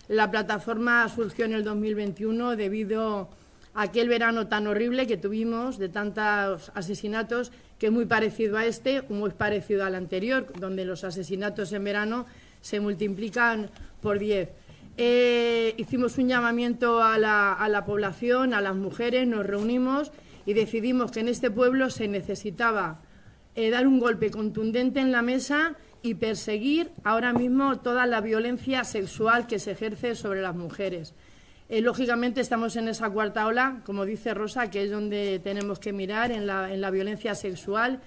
La plataforma surgió en el 2021 debido a aquel verano tan horrible que tuvimos de tantos asesinatos, que es muy parecido a este, como es parecido al anterior, donde los asesinatos en verano se multiplican por 10. Hicimos un llamamiento a la población, a las mujeres, nos reunimos y decidimos que en este pueblo se necesitaba dar un golpe contundente en la mesa y perseguir ahora mismo toda la violencia sexual que se ejerce sobre las mujeres. Lógicamente estamos en esa cuarta ola, como dice Rosa, que es donde tenemos que mirar en la violencia sexual,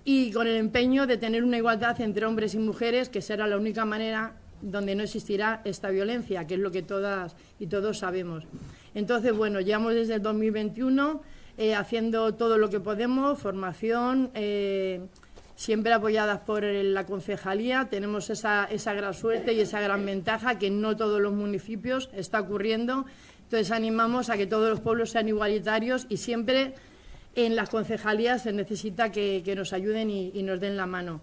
y con el empeño de tener una igualdad entre hombres y mujeres, que será la única manera donde no existirá esta violencia, que es lo que todas y todos sabemos. Entonces, bueno, llevamos desde el 2021 haciendo todo lo que podemos, formación, siempre apoyadas por la concejalía. Tenemos esa gran suerte y esa gran ventaja que en no todos los municipios está ocurriendo. Entonces animamos a que todos los pueblos sean igualitarios y siempre en las concejalías se necesita que nos ayuden y nos den la mano.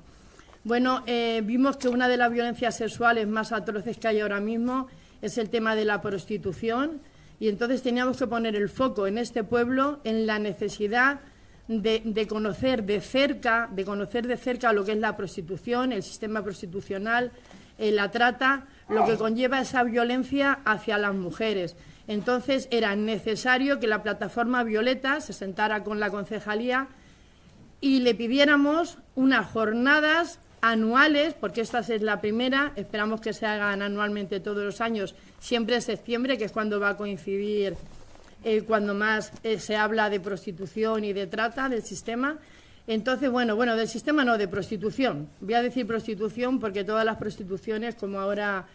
Bueno, vimos que una de las violencias sexuales más atroces que hay ahora mismo es el tema de la prostitución, y entonces teníamos que poner el foco en este pueblo en la necesidad de conocer de cerca lo que es la prostitución, el sistema prostitucional, la trata, lo que conlleva esa violencia hacia las mujeres. Entonces era necesario que la plataforma Violeta se sentara con la concejalía y le pidiéramos unas jornadas anuales, porque esta es la primera, esperamos que se hagan anualmente todos los años, siempre en septiembre, que es cuando va a coincidir cuando más se habla de prostitución y de trata del sistema. Entonces, bueno, del sistema no, de prostitución. Voy a decir prostitución porque todas las prostituciones, como ahora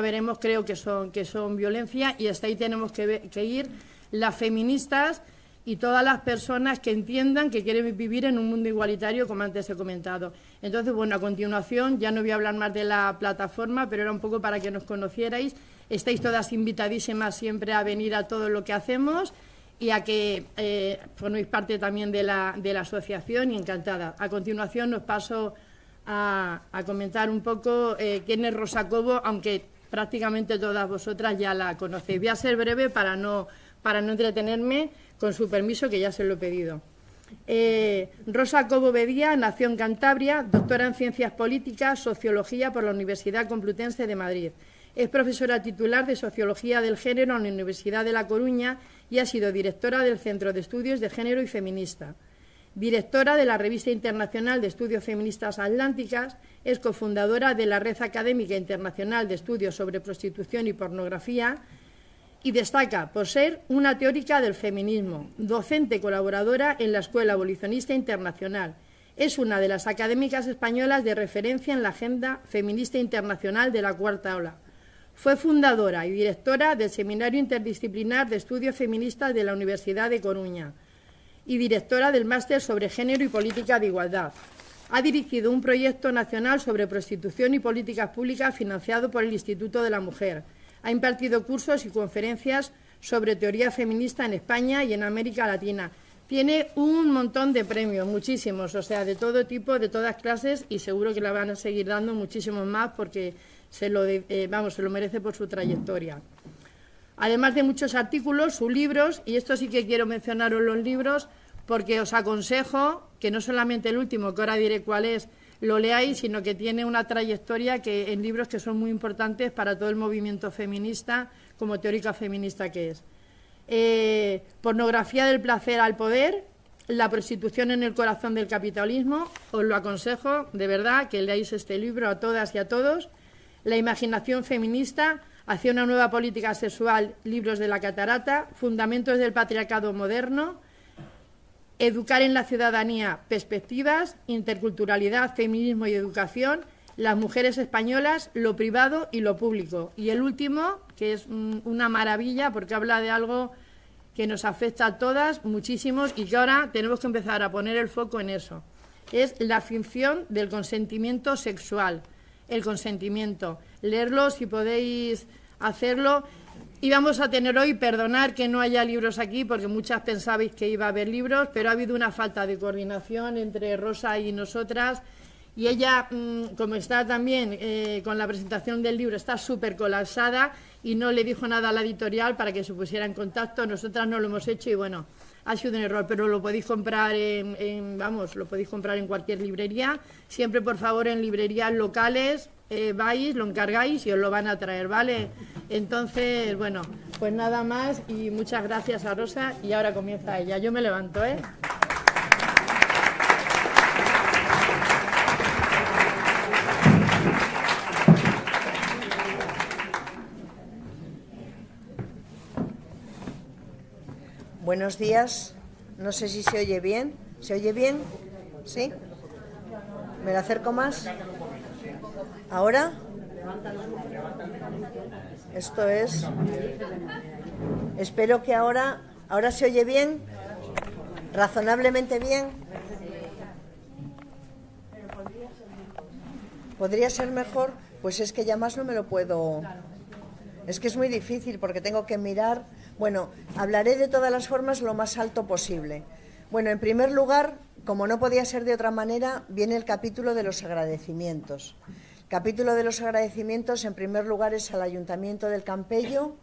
veremos, creo que son violencia, y hasta ahí tenemos que ir las feministas y todas las personas que entiendan que quieren vivir en un mundo igualitario, como antes he comentado. Entonces, bueno, a continuación, ya no voy a hablar más de la plataforma, pero era un poco para que nos conocierais. Estáis todas invitadísimas siempre a venir a todo lo que hacemos y a que forméis parte también de la asociación, y encantada. A continuación os paso a comentar un poco quién es Rosa Cobo, aunque prácticamente todas vosotras ya la conocéis. Voy a ser breve para no entretenerme, con su permiso, que ya se lo he pedido. Rosa Cobo Bedía nació en Cantabria, doctora en Ciencias Políticas, Sociología por la Universidad Complutense de Madrid. Es profesora titular de Sociología del Género en la Universidad de La Coruña y ha sido directora del Centro de Estudios de Género y Feminista. Directora de la Revista Internacional de Estudios Feministas Atlánticas, es cofundadora de la Red Académica Internacional de Estudios sobre Prostitución y Pornografía, y destaca por ser una teórica del feminismo, docente colaboradora en la Escuela Abolicionista Internacional. Es una de las académicas españolas de referencia en la agenda feminista internacional de la Cuarta Ola. Fue fundadora y directora del Seminario Interdisciplinar de Estudios Feministas de la Universidad de Coruña y directora del Máster sobre Género y Política de Igualdad. Ha dirigido un proyecto nacional sobre prostitución y políticas públicas financiado por el Instituto de la Mujer. Ha impartido cursos y conferencias sobre teoría feminista en España y en América Latina. Tiene un montón de premios, muchísimos, o sea, de todo tipo, de todas clases, y seguro que la van a seguir dando muchísimos más porque se lo merece por su trayectoria. Además de muchos artículos, sus libros, y esto sí que quiero mencionaros los libros, porque os aconsejo que no solamente el último, que ahora diré cuál es, lo leáis, sino que tiene una trayectoria en libros que son muy importantes para todo el movimiento feminista, como teórica feminista que es. Pornografía del placer al poder, la prostitución en el corazón del capitalismo, os lo aconsejo, de verdad, que leáis este libro a todas y a todos. La imaginación feminista hacia una nueva política sexual, libros de la Catarata, fundamentos del patriarcado moderno, educar en la ciudadanía, perspectivas, interculturalidad, feminismo y educación, las mujeres españolas, lo privado y lo público. Y el último, que es una maravilla porque habla de algo que nos afecta a todas, muchísimos, y que ahora tenemos que empezar a poner el foco en eso. Es la ficción del consentimiento sexual. El consentimiento. Leerlo si podéis hacerlo. Y vamos a tener hoy, perdonar que no haya libros aquí, porque muchas pensabais que iba a haber libros, pero ha habido una falta de coordinación entre Rosa y nosotras. Y ella, como está también con la presentación del libro, está súper colapsada y no le dijo nada a la editorial para que se pusiera en contacto. Nosotras no lo hemos hecho y bueno, ha sido un error, pero lo podéis comprar lo podéis comprar en cualquier librería. Siempre, por favor, en librerías locales, vais, lo encargáis y os lo van a traer, ¿vale? Entonces, bueno, pues nada más y muchas gracias a Rosa y ahora comienza ella. Yo me levanto, ¿eh? Buenos días. No sé si se oye bien. ¿Se oye bien? ¿Sí? ¿Me lo acerco más? ¿Ahora? Esto es... Espero que ahora se oye bien, razonablemente bien. ¿Podría ser mejor? Pues es que ya más no me lo puedo... Es que es muy difícil porque tengo que mirar... Bueno, hablaré de todas las formas lo más alto posible. Bueno, en primer lugar, como no podía ser de otra manera, viene el capítulo de los agradecimientos. El capítulo de los agradecimientos, en primer lugar, es al Ayuntamiento del Campello,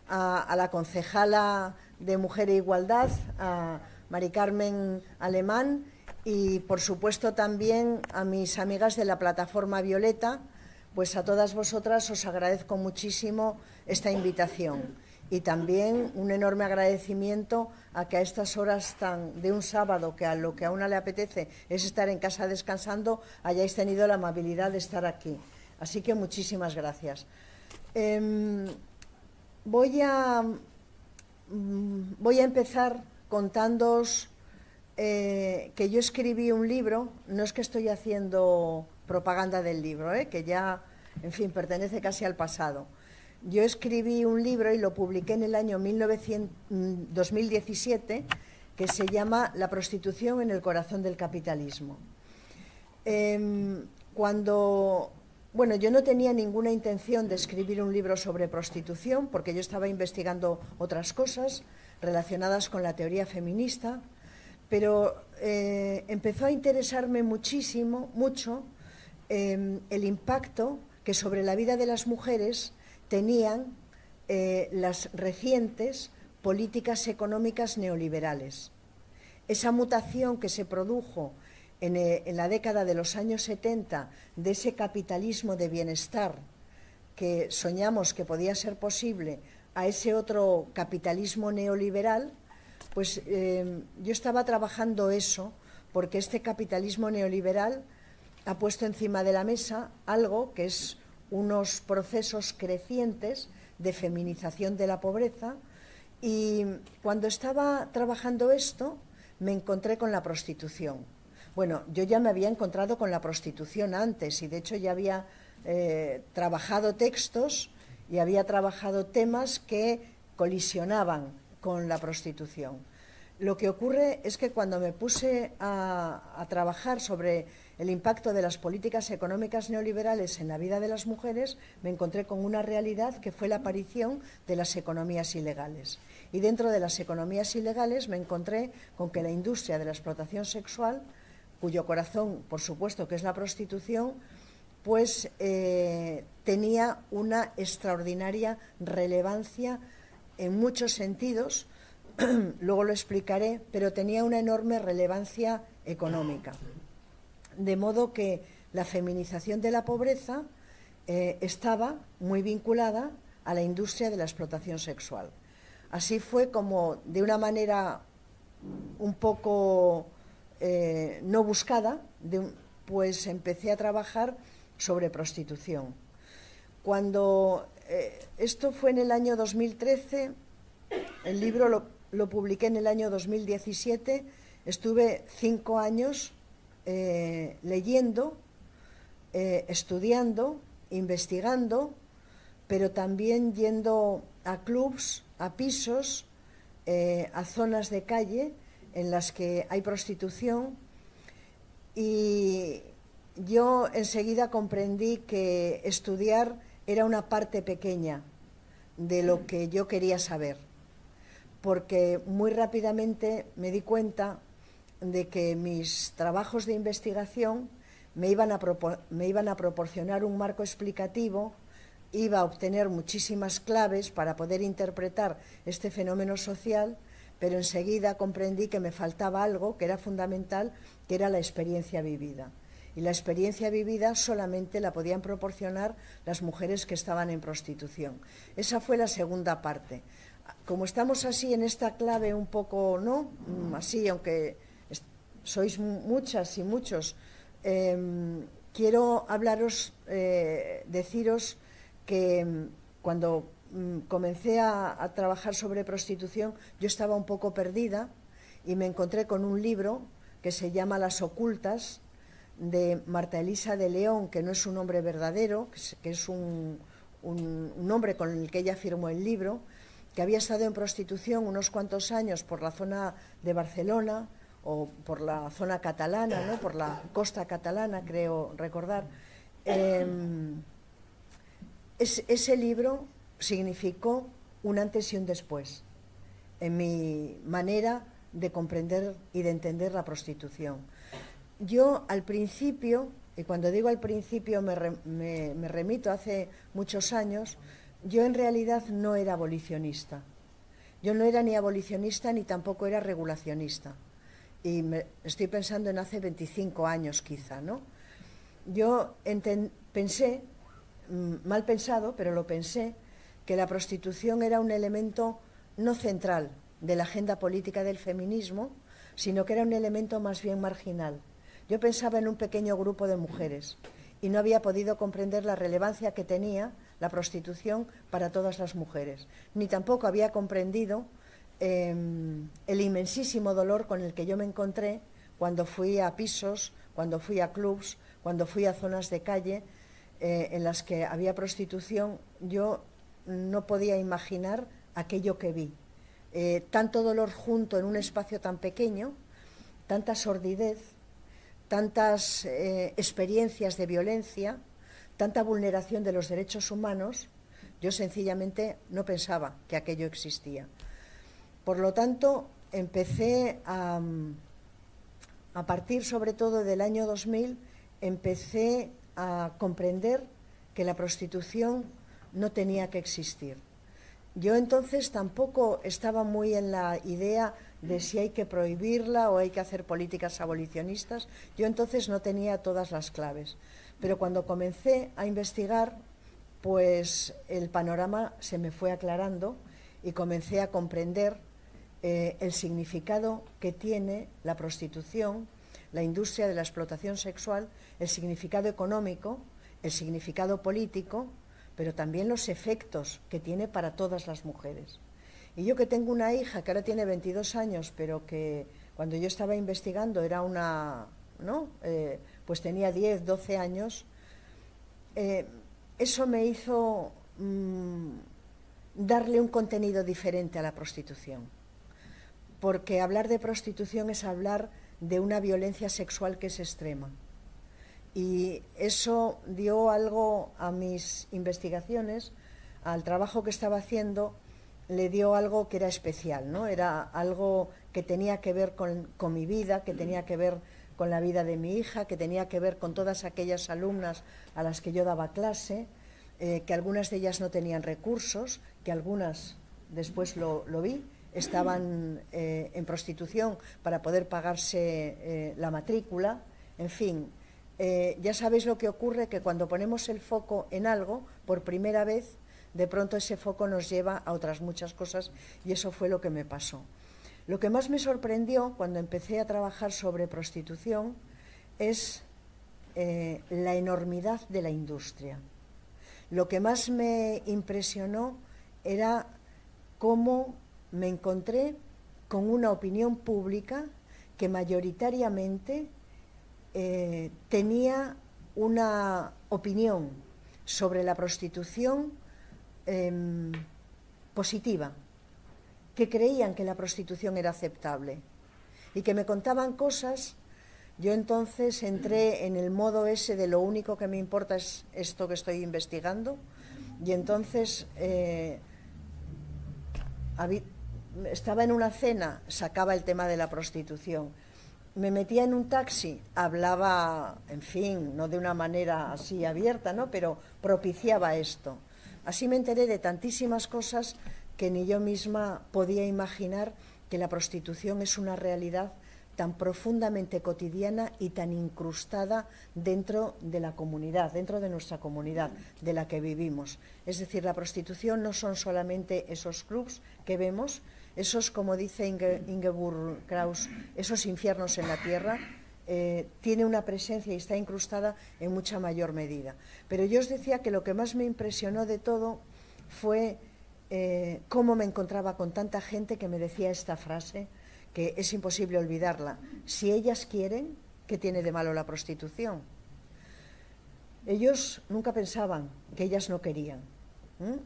a la concejala de Mujer e Igualdad, a Mari Carmen Alemán, y, por supuesto, también a mis amigas de la Plataforma Violeta. Pues a todas vosotras os agradezco muchísimo esta invitación. Y también un enorme agradecimiento a que a estas horas de un sábado, que a lo que a una le apetece es estar en casa descansando, hayáis tenido la amabilidad de estar aquí. Así que muchísimas gracias. Voy a empezar contándoos que yo escribí un libro. No es que estoy haciendo propaganda del libro, que ya, en fin, pertenece casi al pasado. Yo escribí un libro y lo publiqué en el año 2017 que se llama La prostitución en el corazón del capitalismo. Bueno, yo no tenía ninguna intención de escribir un libro sobre prostitución porque yo estaba investigando otras cosas relacionadas con la teoría feminista, pero empezó a interesarme mucho el impacto que sobre la vida de las mujeres tenían las recientes políticas económicas neoliberales. Esa mutación que se produjo en la década de los años 70 de ese capitalismo de bienestar que soñamos que podía ser posible a ese otro capitalismo neoliberal, pues yo estaba trabajando eso porque este capitalismo neoliberal ha puesto encima de la mesa algo que es unos procesos crecientes de feminización de la pobreza, y cuando estaba trabajando esto me encontré con la prostitución. Bueno, yo ya me había encontrado con la prostitución antes y de hecho ya había trabajado textos y había trabajado temas que colisionaban con la prostitución. Lo que ocurre es que cuando me puse a trabajar sobre el impacto de las políticas económicas neoliberales en la vida de las mujeres, me encontré con una realidad que fue la aparición de las economías ilegales. Y dentro de las economías ilegales me encontré con que la industria de la explotación sexual, cuyo corazón, por supuesto, que es la prostitución, pues tenía una extraordinaria relevancia en muchos sentidos, luego lo explicaré, pero tenía una enorme relevancia económica. De modo que la feminización de la pobreza estaba muy vinculada a la industria de la explotación sexual. Así fue como, de una manera un poco no buscada, pues empecé a trabajar sobre prostitución. Cuando esto fue en el año 2013, el libro lo publiqué en el año 2017, estuve 5 años leyendo, estudiando, investigando, pero también yendo a clubs, a pisos, a zonas de calle en las que hay prostitución, y yo enseguida comprendí que estudiar era una parte pequeña de lo que yo quería saber, porque muy rápidamente me di cuenta de que mis trabajos de investigación me iban a proporcionar un marco explicativo, iba a obtener muchísimas claves para poder interpretar este fenómeno social, pero enseguida comprendí que me faltaba algo que era fundamental, que era la experiencia vivida. Y la experiencia vivida solamente la podían proporcionar las mujeres que estaban en prostitución. Esa fue la segunda parte. Como estamos así en esta clave un poco, ¿no? Así, aunque sois muchas y muchos, quiero hablaros, deciros que cuando comencé a trabajar sobre prostitución, yo estaba un poco perdida y me encontré con un libro que se llama Las Ocultas, de Marta Elisa de León, que no es un nombre verdadero, que es un nombre con el que ella firmó el libro, que había estado en prostitución unos cuantos años por la zona de Barcelona o por la zona catalana, ¿no? Por la costa catalana, creo recordar. Ese libro significó un antes y un después en mi manera de comprender y de entender la prostitución. Yo al principio, y cuando digo al principio me remito hace muchos años, yo en realidad no era abolicionista. Yo no era ni abolicionista ni tampoco era regulacionista. Y estoy pensando en hace 25 años quizá, ¿no? Yo pensé, mal pensado, pero lo pensé, que la prostitución era un elemento no central de la agenda política del feminismo, sino que era un elemento más bien marginal. Yo pensaba en un pequeño grupo de mujeres y no había podido comprender la relevancia que tenía la prostitución para todas las mujeres, ni tampoco había comprendido el inmensísimo dolor con el que yo me encontré cuando fui a pisos, cuando fui a clubs, cuando fui a zonas de calle en las que había prostitución. Yo no podía imaginar aquello que vi. Tanto dolor junto en un espacio tan pequeño, tanta sordidez, tantas experiencias de violencia, tanta vulneración de los derechos humanos. Yo sencillamente no pensaba que aquello existía. Por lo tanto, empecé a partir sobre todo del año 2000, empecé a comprender que la prostitución no tenía que existir. Yo entonces tampoco estaba muy en la idea de si hay que prohibirla o hay que hacer políticas abolicionistas. Yo entonces no tenía todas las claves. Pero cuando comencé a investigar, pues el panorama se me fue aclarando y comencé a comprender el significado que tiene la prostitución, la industria de la explotación sexual, el significado económico, el significado político, pero también los efectos que tiene para todas las mujeres. Y yo, que tengo una hija que ahora tiene 22 años, pero que cuando yo estaba investigando era una, ¿no? Pues tenía 10, 12 años, eso me hizo darle un contenido diferente a la prostitución. Porque hablar de prostitución es hablar de una violencia sexual que es extrema. Y eso dio algo a mis investigaciones, al trabajo que estaba haciendo, le dio algo que era especial, ¿no? Era algo que tenía que ver con mi vida, que tenía que ver con la vida de mi hija, que tenía que ver con todas aquellas alumnas a las que yo daba clase, que algunas de ellas no tenían recursos, que algunas, después lo vi, estaban en prostitución para poder pagarse la matrícula, en fin. Ya sabéis lo que ocurre, que cuando ponemos el foco en algo, por primera vez, de pronto ese foco nos lleva a otras muchas cosas, y eso fue lo que me pasó. Lo que más me sorprendió cuando empecé a trabajar sobre prostitución es la enormidad de la industria. Lo que más me impresionó era cómo me encontré con una opinión pública que mayoritariamente tenía una opinión sobre la prostitución positiva, que creían que la prostitución era aceptable y que me contaban cosas. Yo entonces entré en el modo ese de lo único que me importa es esto que estoy investigando, y entonces estaba en una cena, sacaba el tema de la prostitución. Me metía en un taxi, hablaba, en fin, no de una manera así abierta, ¿no?, pero propiciaba esto. Así me enteré de tantísimas cosas que ni yo misma podía imaginar, que la prostitución es una realidad tan profundamente cotidiana y tan incrustada dentro de la comunidad, dentro de nuestra comunidad, de la que vivimos. Es decir, la prostitución no son solamente esos clubs que vemos, esos, como dice Ingeborg Kraus, esos infiernos en la tierra, tiene una presencia y está incrustada en mucha mayor medida. Pero yo os decía que lo que más me impresionó de todo fue cómo me encontraba con tanta gente que me decía esta frase, que es imposible olvidarla: si ellas quieren, ¿qué tiene de malo la prostitución? Ellos nunca pensaban que ellas no querían.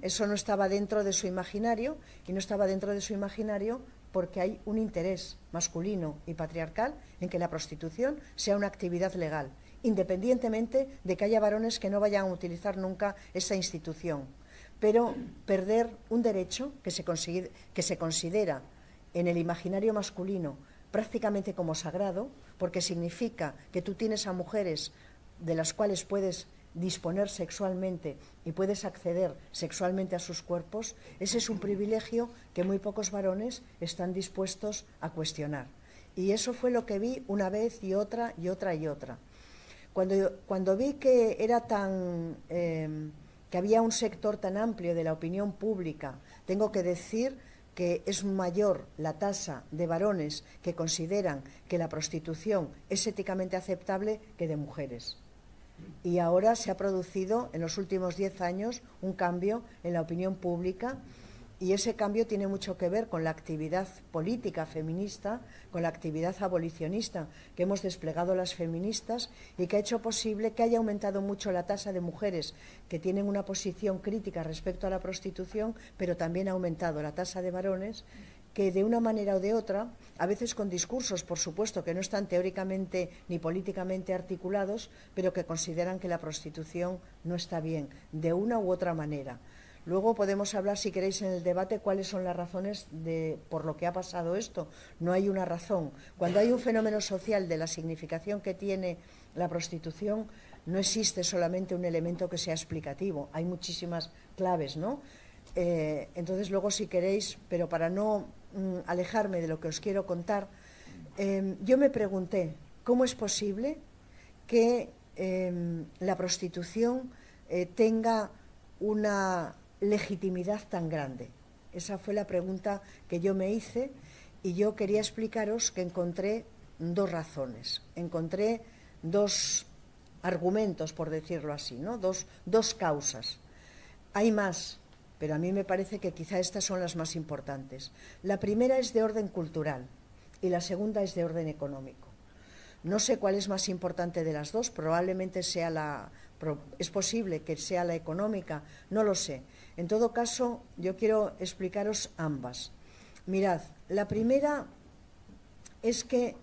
Eso no estaba dentro de su imaginario, y no estaba dentro de su imaginario porque hay un interés masculino y patriarcal en que la prostitución sea una actividad legal, independientemente de que haya varones que no vayan a utilizar nunca esa institución. Pero perder un derecho que se considera en el imaginario masculino prácticamente como sagrado, porque significa que tú tienes a mujeres de las cuales puedes disponer sexualmente y puedes acceder sexualmente a sus cuerpos, ese es un privilegio que muy pocos varones están dispuestos a cuestionar. Y eso fue lo que vi una vez y otra y otra y otra. Cuando vi que era que había un sector tan amplio de la opinión pública, tengo que decir que es mayor la tasa de varones que consideran que la prostitución es éticamente aceptable que de mujeres. Y ahora se ha producido en los últimos 10 años un cambio en la opinión pública, y ese cambio tiene mucho que ver con la actividad política feminista, con la actividad abolicionista que hemos desplegado las feministas, y que ha hecho posible que haya aumentado mucho la tasa de mujeres que tienen una posición crítica respecto a la prostitución, pero también ha aumentado la tasa de varones que, de una manera o de otra, a veces con discursos, por supuesto, que no están teóricamente ni políticamente articulados, pero que consideran que la prostitución no está bien, de una u otra manera. Luego podemos hablar, si queréis, en el debate cuáles son las razones por lo que ha pasado esto. No hay una razón. Cuando hay un fenómeno social de la significación que tiene la prostitución, no existe solamente un elemento que sea explicativo. Hay muchísimas claves, ¿no? Entonces, luego, si queréis, pero para no alejarme de lo que os quiero contar, yo me pregunté, ¿cómo es posible que la prostitución tenga una legitimidad tan grande? Esa fue la pregunta que yo me hice, y yo quería explicaros que encontré dos razones, encontré dos argumentos, por decirlo así, ¿no? Dos causas. Hay más, pero a mí me parece que quizá estas son las más importantes. La primera es de orden cultural y la segunda es de orden económico. No sé cuál es más importante de las dos, probablemente es posible que sea la económica, no lo sé. En todo caso, yo quiero explicaros ambas. Mirad, la primera es que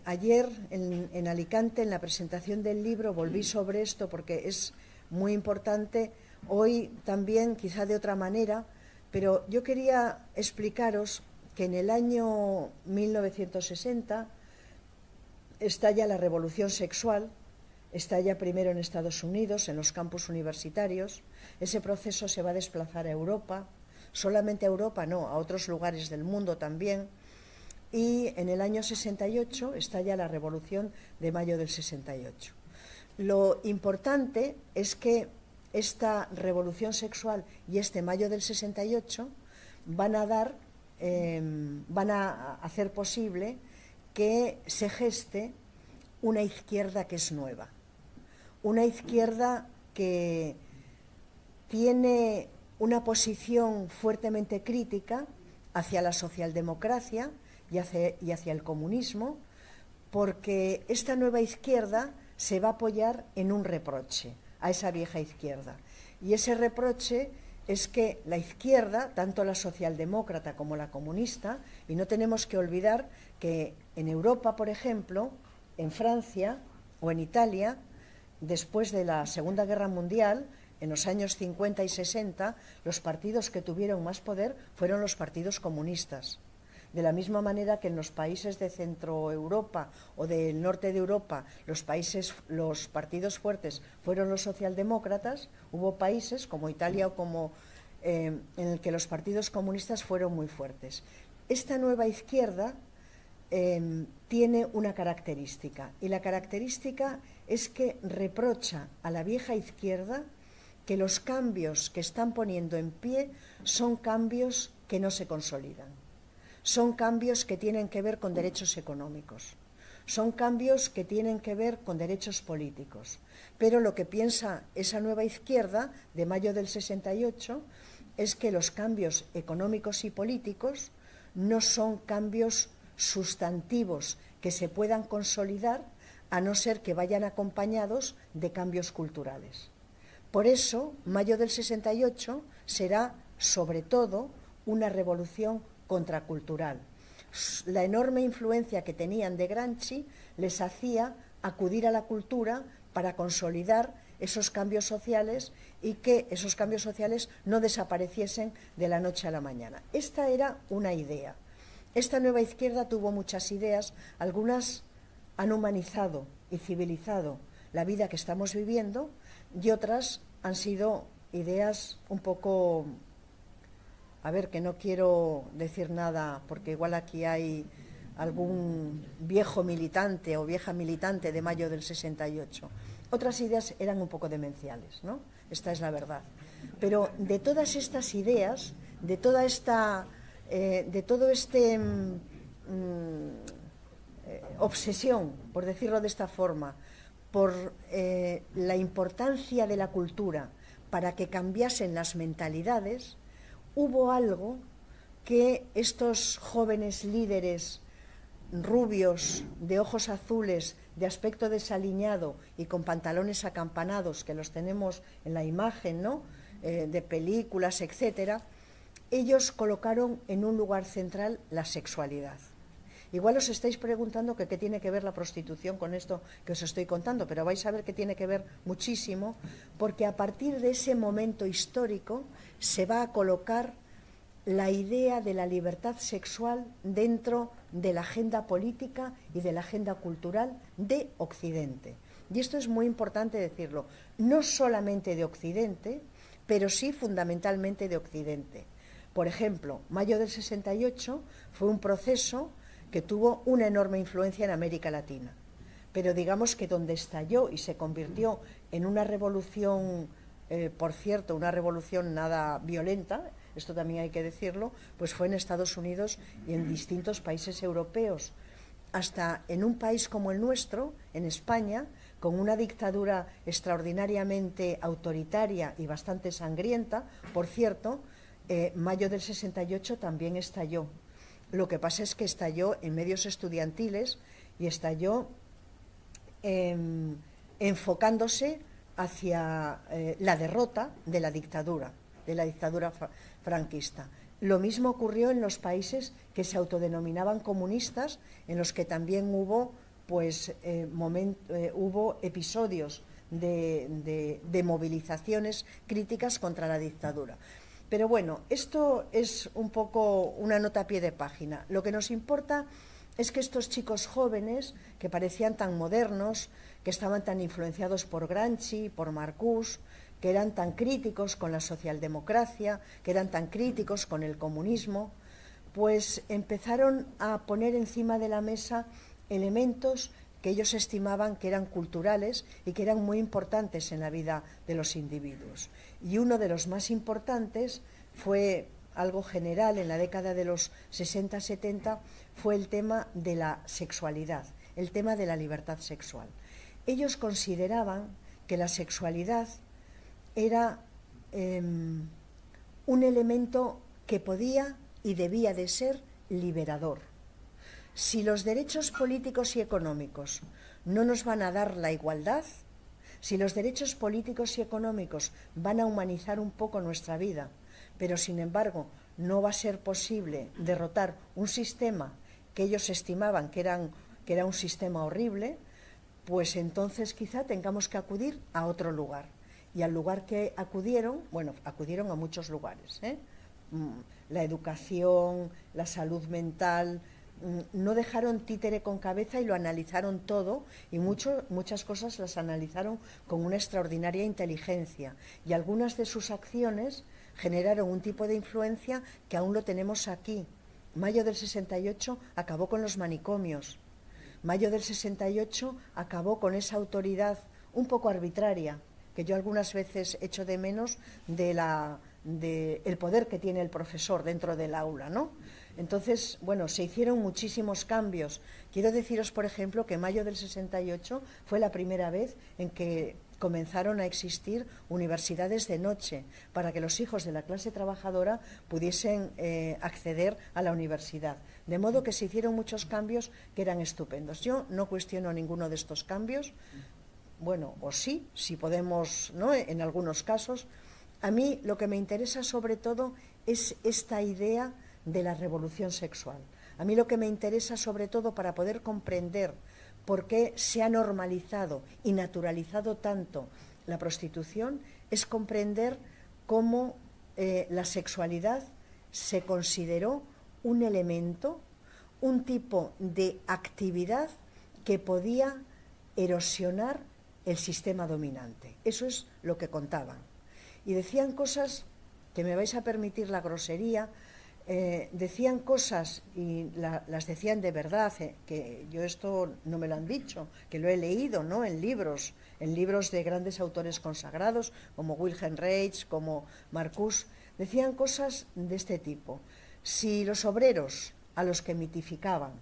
ayer en Alicante, en la presentación del libro, volví sobre esto porque es muy importante. Hoy también, quizá de otra manera, pero yo quería explicaros que en el año 1960 estalla la revolución sexual, estalla primero en Estados Unidos, en los campus universitarios. Ese proceso se va a desplazar a Europa, solamente a Europa no, a otros lugares del mundo también. Y en el año 68 estalla la Revolución de Mayo del 68. Lo importante es que esta revolución sexual y este Mayo del 68 van a hacer posible que se geste una izquierda que es nueva, una izquierda que tiene una posición fuertemente crítica hacia la socialdemocracia y hacia el comunismo, porque esta nueva izquierda se va a apoyar en un reproche a esa vieja izquierda. Y ese reproche es que la izquierda, tanto la socialdemócrata como la comunista, y no tenemos que olvidar que en Europa, por ejemplo, en Francia o en Italia, después de la Segunda Guerra Mundial, en los años 50 y 60, los partidos que tuvieron más poder fueron los partidos comunistas. De la misma manera que en los países de Centroeuropa o del norte de Europa los partidos fuertes fueron los socialdemócratas, hubo países como Italia o como en el que los partidos comunistas fueron muy fuertes. Esta nueva izquierda tiene una característica, y la característica es que reprocha a la vieja izquierda que los cambios que están poniendo en pie son cambios que no se consolidan. Son cambios que tienen que ver con derechos económicos, son cambios que tienen que ver con derechos políticos. Pero lo que piensa esa nueva izquierda de mayo del 68 es que los cambios económicos y políticos no son cambios sustantivos que se puedan consolidar, a no ser que vayan acompañados de cambios culturales. Por eso, mayo del 68 será, sobre todo, una revolución contracultural. La enorme influencia que tenían de Gramsci les hacía acudir a la cultura para consolidar esos cambios sociales y que esos cambios sociales no desapareciesen de la noche a la mañana. Esta era una idea. Esta nueva izquierda tuvo muchas ideas, algunas han humanizado y civilizado la vida que estamos viviendo y otras han sido ideas un poco... A ver, que no quiero decir nada, porque igual aquí hay algún viejo militante o vieja militante de mayo del 68. Otras ideas eran un poco demenciales, ¿no? Esta es la verdad. Pero de todas estas ideas, de todo este obsesión, por decirlo de esta forma, por la importancia de la cultura para que cambiasen las mentalidades, hubo algo que estos jóvenes líderes rubios, de ojos azules, de aspecto desaliñado y con pantalones acampanados, que los tenemos en la imagen, ¿no?, de películas, etcétera, ellos colocaron en un lugar central la sexualidad. Igual os estáis preguntando que qué tiene que ver la prostitución con esto que os estoy contando, pero vais a ver que tiene que ver muchísimo, porque a partir de ese momento histórico se va a colocar la idea de la libertad sexual dentro de la agenda política y de la agenda cultural de Occidente. Y esto es muy importante decirlo, no solamente de Occidente, pero sí fundamentalmente de Occidente. Por ejemplo, mayo del 68 fue un proceso que tuvo una enorme influencia en América Latina, pero digamos que donde estalló y se convirtió en una revolución, por cierto, una revolución nada violenta, esto también hay que decirlo, pues fue en Estados Unidos y en distintos países europeos, hasta en un país como el nuestro, en España, con una dictadura extraordinariamente autoritaria y bastante sangrienta. Por cierto, mayo del 68 también estalló. Lo que pasa es que estalló en medios estudiantiles y estalló enfocándose hacia la derrota de la dictadura franquista. Lo mismo ocurrió en los países que se autodenominaban comunistas, en los que también hubo, hubo episodios de movilizaciones críticas contra la dictadura. Pero bueno, esto es un poco una nota a pie de página. Lo que nos importa es que estos chicos jóvenes, que parecían tan modernos, que estaban tan influenciados por Gramsci, por Marcuse, que eran tan críticos con la socialdemocracia, que eran tan críticos con el comunismo, pues empezaron a poner encima de la mesa elementos que ellos estimaban que eran culturales y que eran muy importantes en la vida de los individuos. Y uno de los más importantes fue algo general en la década de los 60-70, fue el tema de la sexualidad, el tema de la libertad sexual. Ellos consideraban que la sexualidad era un elemento que podía y debía de ser liberador. Si los derechos políticos y económicos no nos van a dar la igualdad, si los derechos políticos y económicos van a humanizar un poco nuestra vida, pero sin embargo no va a ser posible derrotar un sistema que ellos estimaban que era un sistema horrible, pues entonces quizá tengamos que acudir a otro lugar. y al lugar que acudieron, bueno, acudieron a muchos lugares, la educación, la salud mental, no dejaron títere con cabeza y lo analizaron todo, y muchas cosas las analizaron con una extraordinaria inteligencia, y algunas de sus acciones generaron un tipo de influencia que aún lo tenemos aquí. Mayo del 68 acabó con los manicomios. Mayo del 68 acabó con esa autoridad un poco arbitraria, que yo algunas veces echo de menos, el poder que tiene el profesor dentro del aula, ¿no? Entonces, bueno, se hicieron muchísimos cambios. Quiero deciros, por ejemplo, que mayo del 68 fue la primera vez en que comenzaron a existir universidades de noche para que los hijos de la clase trabajadora pudiesen acceder a la universidad. De modo que se hicieron muchos cambios que eran estupendos. Yo no cuestiono ninguno de estos cambios, bueno, o sí, si podemos, ¿no?, en algunos casos. A mí lo que me interesa sobre todo es esta idea de la revolución sexual. A mí lo que me interesa sobre todo, para poder comprender por qué se ha normalizado y naturalizado tanto la prostitución, es comprender cómo la sexualidad se consideró un elemento, un tipo de actividad que podía erosionar el sistema dominante. Eso es lo que contaban. Y decían cosas que, me vais a permitir la grosería, decían cosas y las decían de verdad, que yo esto no me lo han dicho, que lo he leído, ¿no?, en libros de grandes autores consagrados como Wilhelm Reich, como Marcuse. Decían cosas de este tipo. Si los obreros, a los que mitificaban,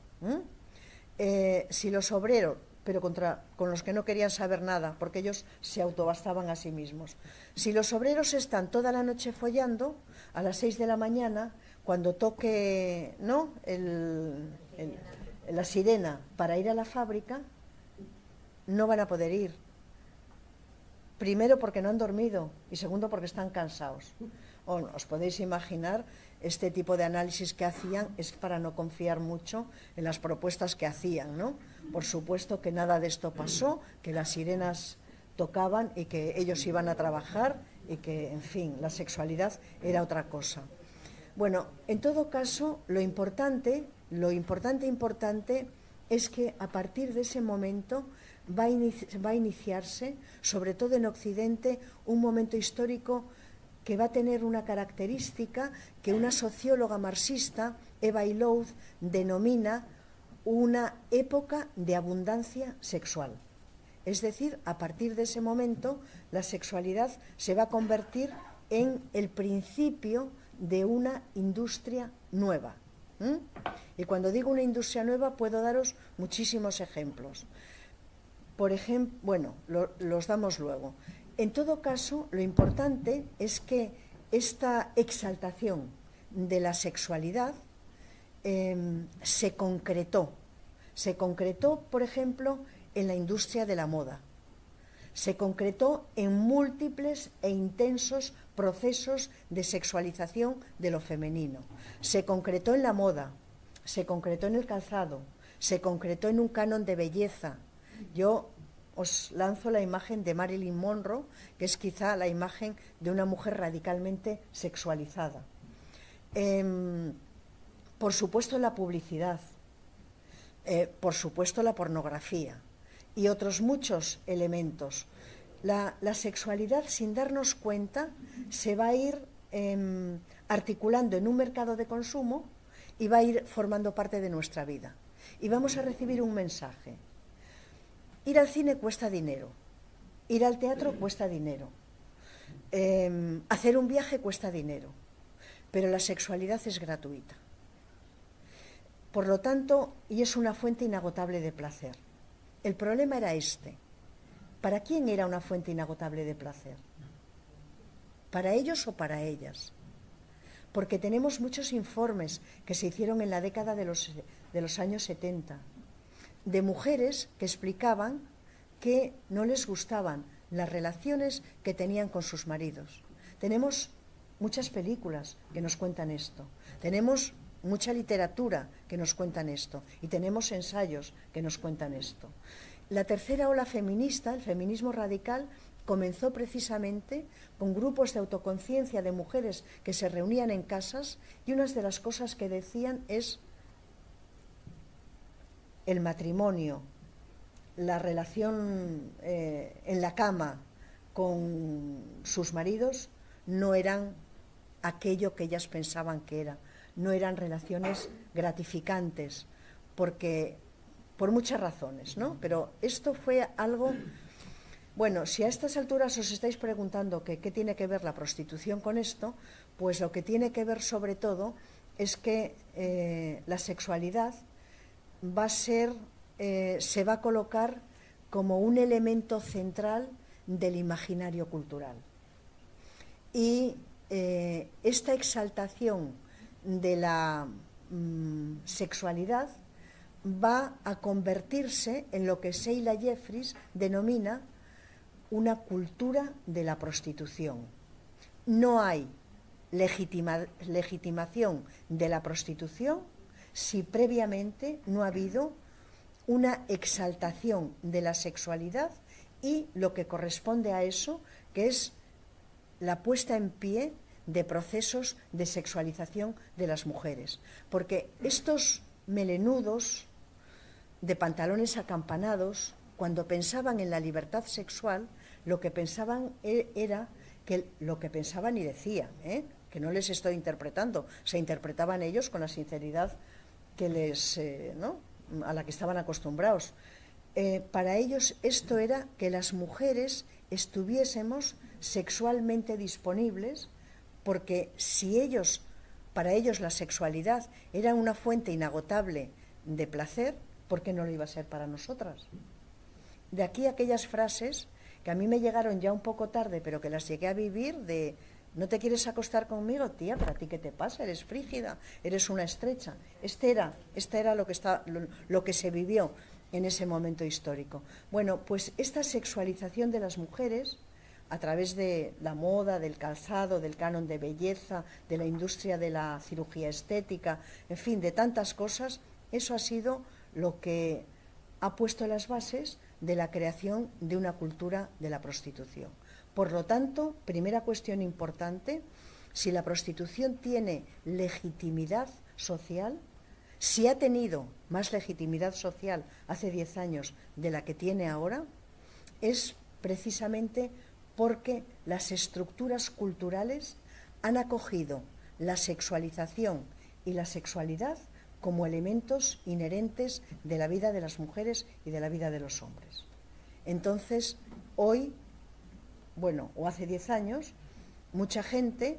si los obreros, pero con los que no querían saber nada, porque ellos se autobastaban a sí mismos, si los obreros están toda la noche follando, a las 6 de la mañana, cuando toque, ¿no?, la sirena para ir a la fábrica, no van a poder ir. Primero porque no han dormido y segundo porque están cansados. Os podéis imaginar, este tipo de análisis que hacían es para no confiar mucho en las propuestas que hacían, ¿no? Por supuesto que nada de esto pasó, que las sirenas tocaban y que ellos iban a trabajar y que, en fin, la sexualidad era otra cosa. Bueno, en todo caso, lo importante es que a partir de ese momento va a iniciarse, sobre todo en Occidente, un momento histórico que va a tener una característica que una socióloga marxista, Eva Illouz, denomina una época de abundancia sexual. Es decir, a partir de ese momento, la sexualidad se va a convertir en el principio de una industria nueva. Y cuando digo una industria nueva, puedo daros muchísimos ejemplos. Por ejemplo, bueno, los damos luego. En todo caso, lo importante es que esta exaltación de la sexualidad se concretó, por ejemplo, en la industria de la moda. Se concretó en múltiples e intensos procesos de sexualización de lo femenino. Se concretó en la moda, se concretó en el calzado, se concretó en un canon de belleza. Yo os lanzo la imagen de Marilyn Monroe, que es quizá la imagen de una mujer radicalmente sexualizada. Por supuesto la publicidad, por supuesto la pornografía y otros muchos elementos. La sexualidad, sin darnos cuenta, se va a ir articulando en un mercado de consumo y va a ir formando parte de nuestra vida. Y vamos a recibir un mensaje. Ir al cine cuesta dinero, ir al teatro cuesta dinero, hacer un viaje cuesta dinero, pero la sexualidad es gratuita. Por lo tanto, y es una fuente inagotable de placer. El problema era este. ¿Para quién era una fuente inagotable de placer? ¿Para ellos o para ellas? Porque tenemos muchos informes que se hicieron en la década de los años 70, de mujeres que explicaban que no les gustaban las relaciones que tenían con sus maridos. Tenemos muchas películas que nos cuentan esto, tenemos mucha literatura que nos cuentan esto y tenemos ensayos que nos cuentan esto. La tercera ola feminista, el feminismo radical, comenzó precisamente con grupos de autoconciencia de mujeres que se reunían en casas, y una de las cosas que decían es: el matrimonio, la relación en la cama con sus maridos no eran aquello que ellas pensaban que era, no eran relaciones gratificantes, porque por muchas razones, ¿no? Pero esto fue algo... Bueno, si a estas alturas os estáis preguntando qué tiene que ver la prostitución con esto, pues lo que tiene que ver sobre todo es que la sexualidad va a ser, se va a colocar como un elemento central del imaginario cultural. Y esta exaltación de la sexualidad va a convertirse en lo que Sheila Jeffreys denomina una cultura de la prostitución. No hay legitimación de la prostitución si previamente no ha habido una exaltación de la sexualidad y lo que corresponde a eso, que es la puesta en pie de procesos de sexualización de las mujeres. Porque estos melenudos de pantalones acampanados, cuando pensaban en la libertad sexual, lo que pensaban era que lo que pensaban y decían, que no les estoy interpretando, se interpretaban ellos con la sinceridad que les, ¿no?, a la que estaban acostumbrados. Para ellos esto era que las mujeres estuviésemos sexualmente disponibles, porque si ellos, para ellos la sexualidad era una fuente inagotable de placer, ¿por qué no lo iba a ser para nosotras? De aquí aquellas frases que a mí me llegaron ya un poco tarde, pero que las llegué a vivir, de: ¿no te quieres acostar conmigo, tía? ¿Para ti qué te pasa? Eres frígida, eres una estrecha. Este era lo que se vivió en ese momento histórico. Bueno, pues esta sexualización de las mujeres, a través de la moda, del calzado, del canon de belleza, de la industria de la cirugía estética, en fin, de tantas cosas, eso ha sido lo que ha puesto las bases de la creación de una cultura de la prostitución. Por lo tanto, primera cuestión importante: si la prostitución tiene legitimidad social, si ha tenido más legitimidad social hace 10 años de la que tiene ahora, es precisamente porque las estructuras culturales han acogido la sexualización y la sexualidad como elementos inherentes de la vida de las mujeres y de la vida de los hombres. Entonces, hoy, bueno, o hace 10 años, mucha gente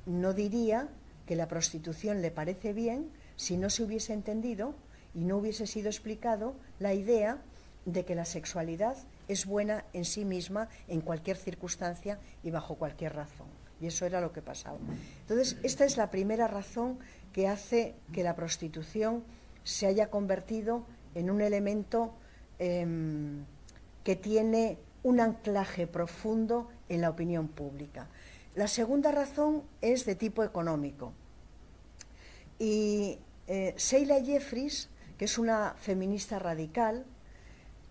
no diría que la prostitución le parece bien si no se hubiese entendido y no hubiese sido explicado la idea de que la sexualidad es buena en sí misma, en cualquier circunstancia y bajo cualquier razón. Y eso era lo que pasaba. Entonces, esta es la primera razón que hace que la prostitución se haya convertido en un elemento que tiene un anclaje profundo en la opinión pública. La segunda razón es de tipo económico. Y Sheila Jeffreys, que es una feminista radical,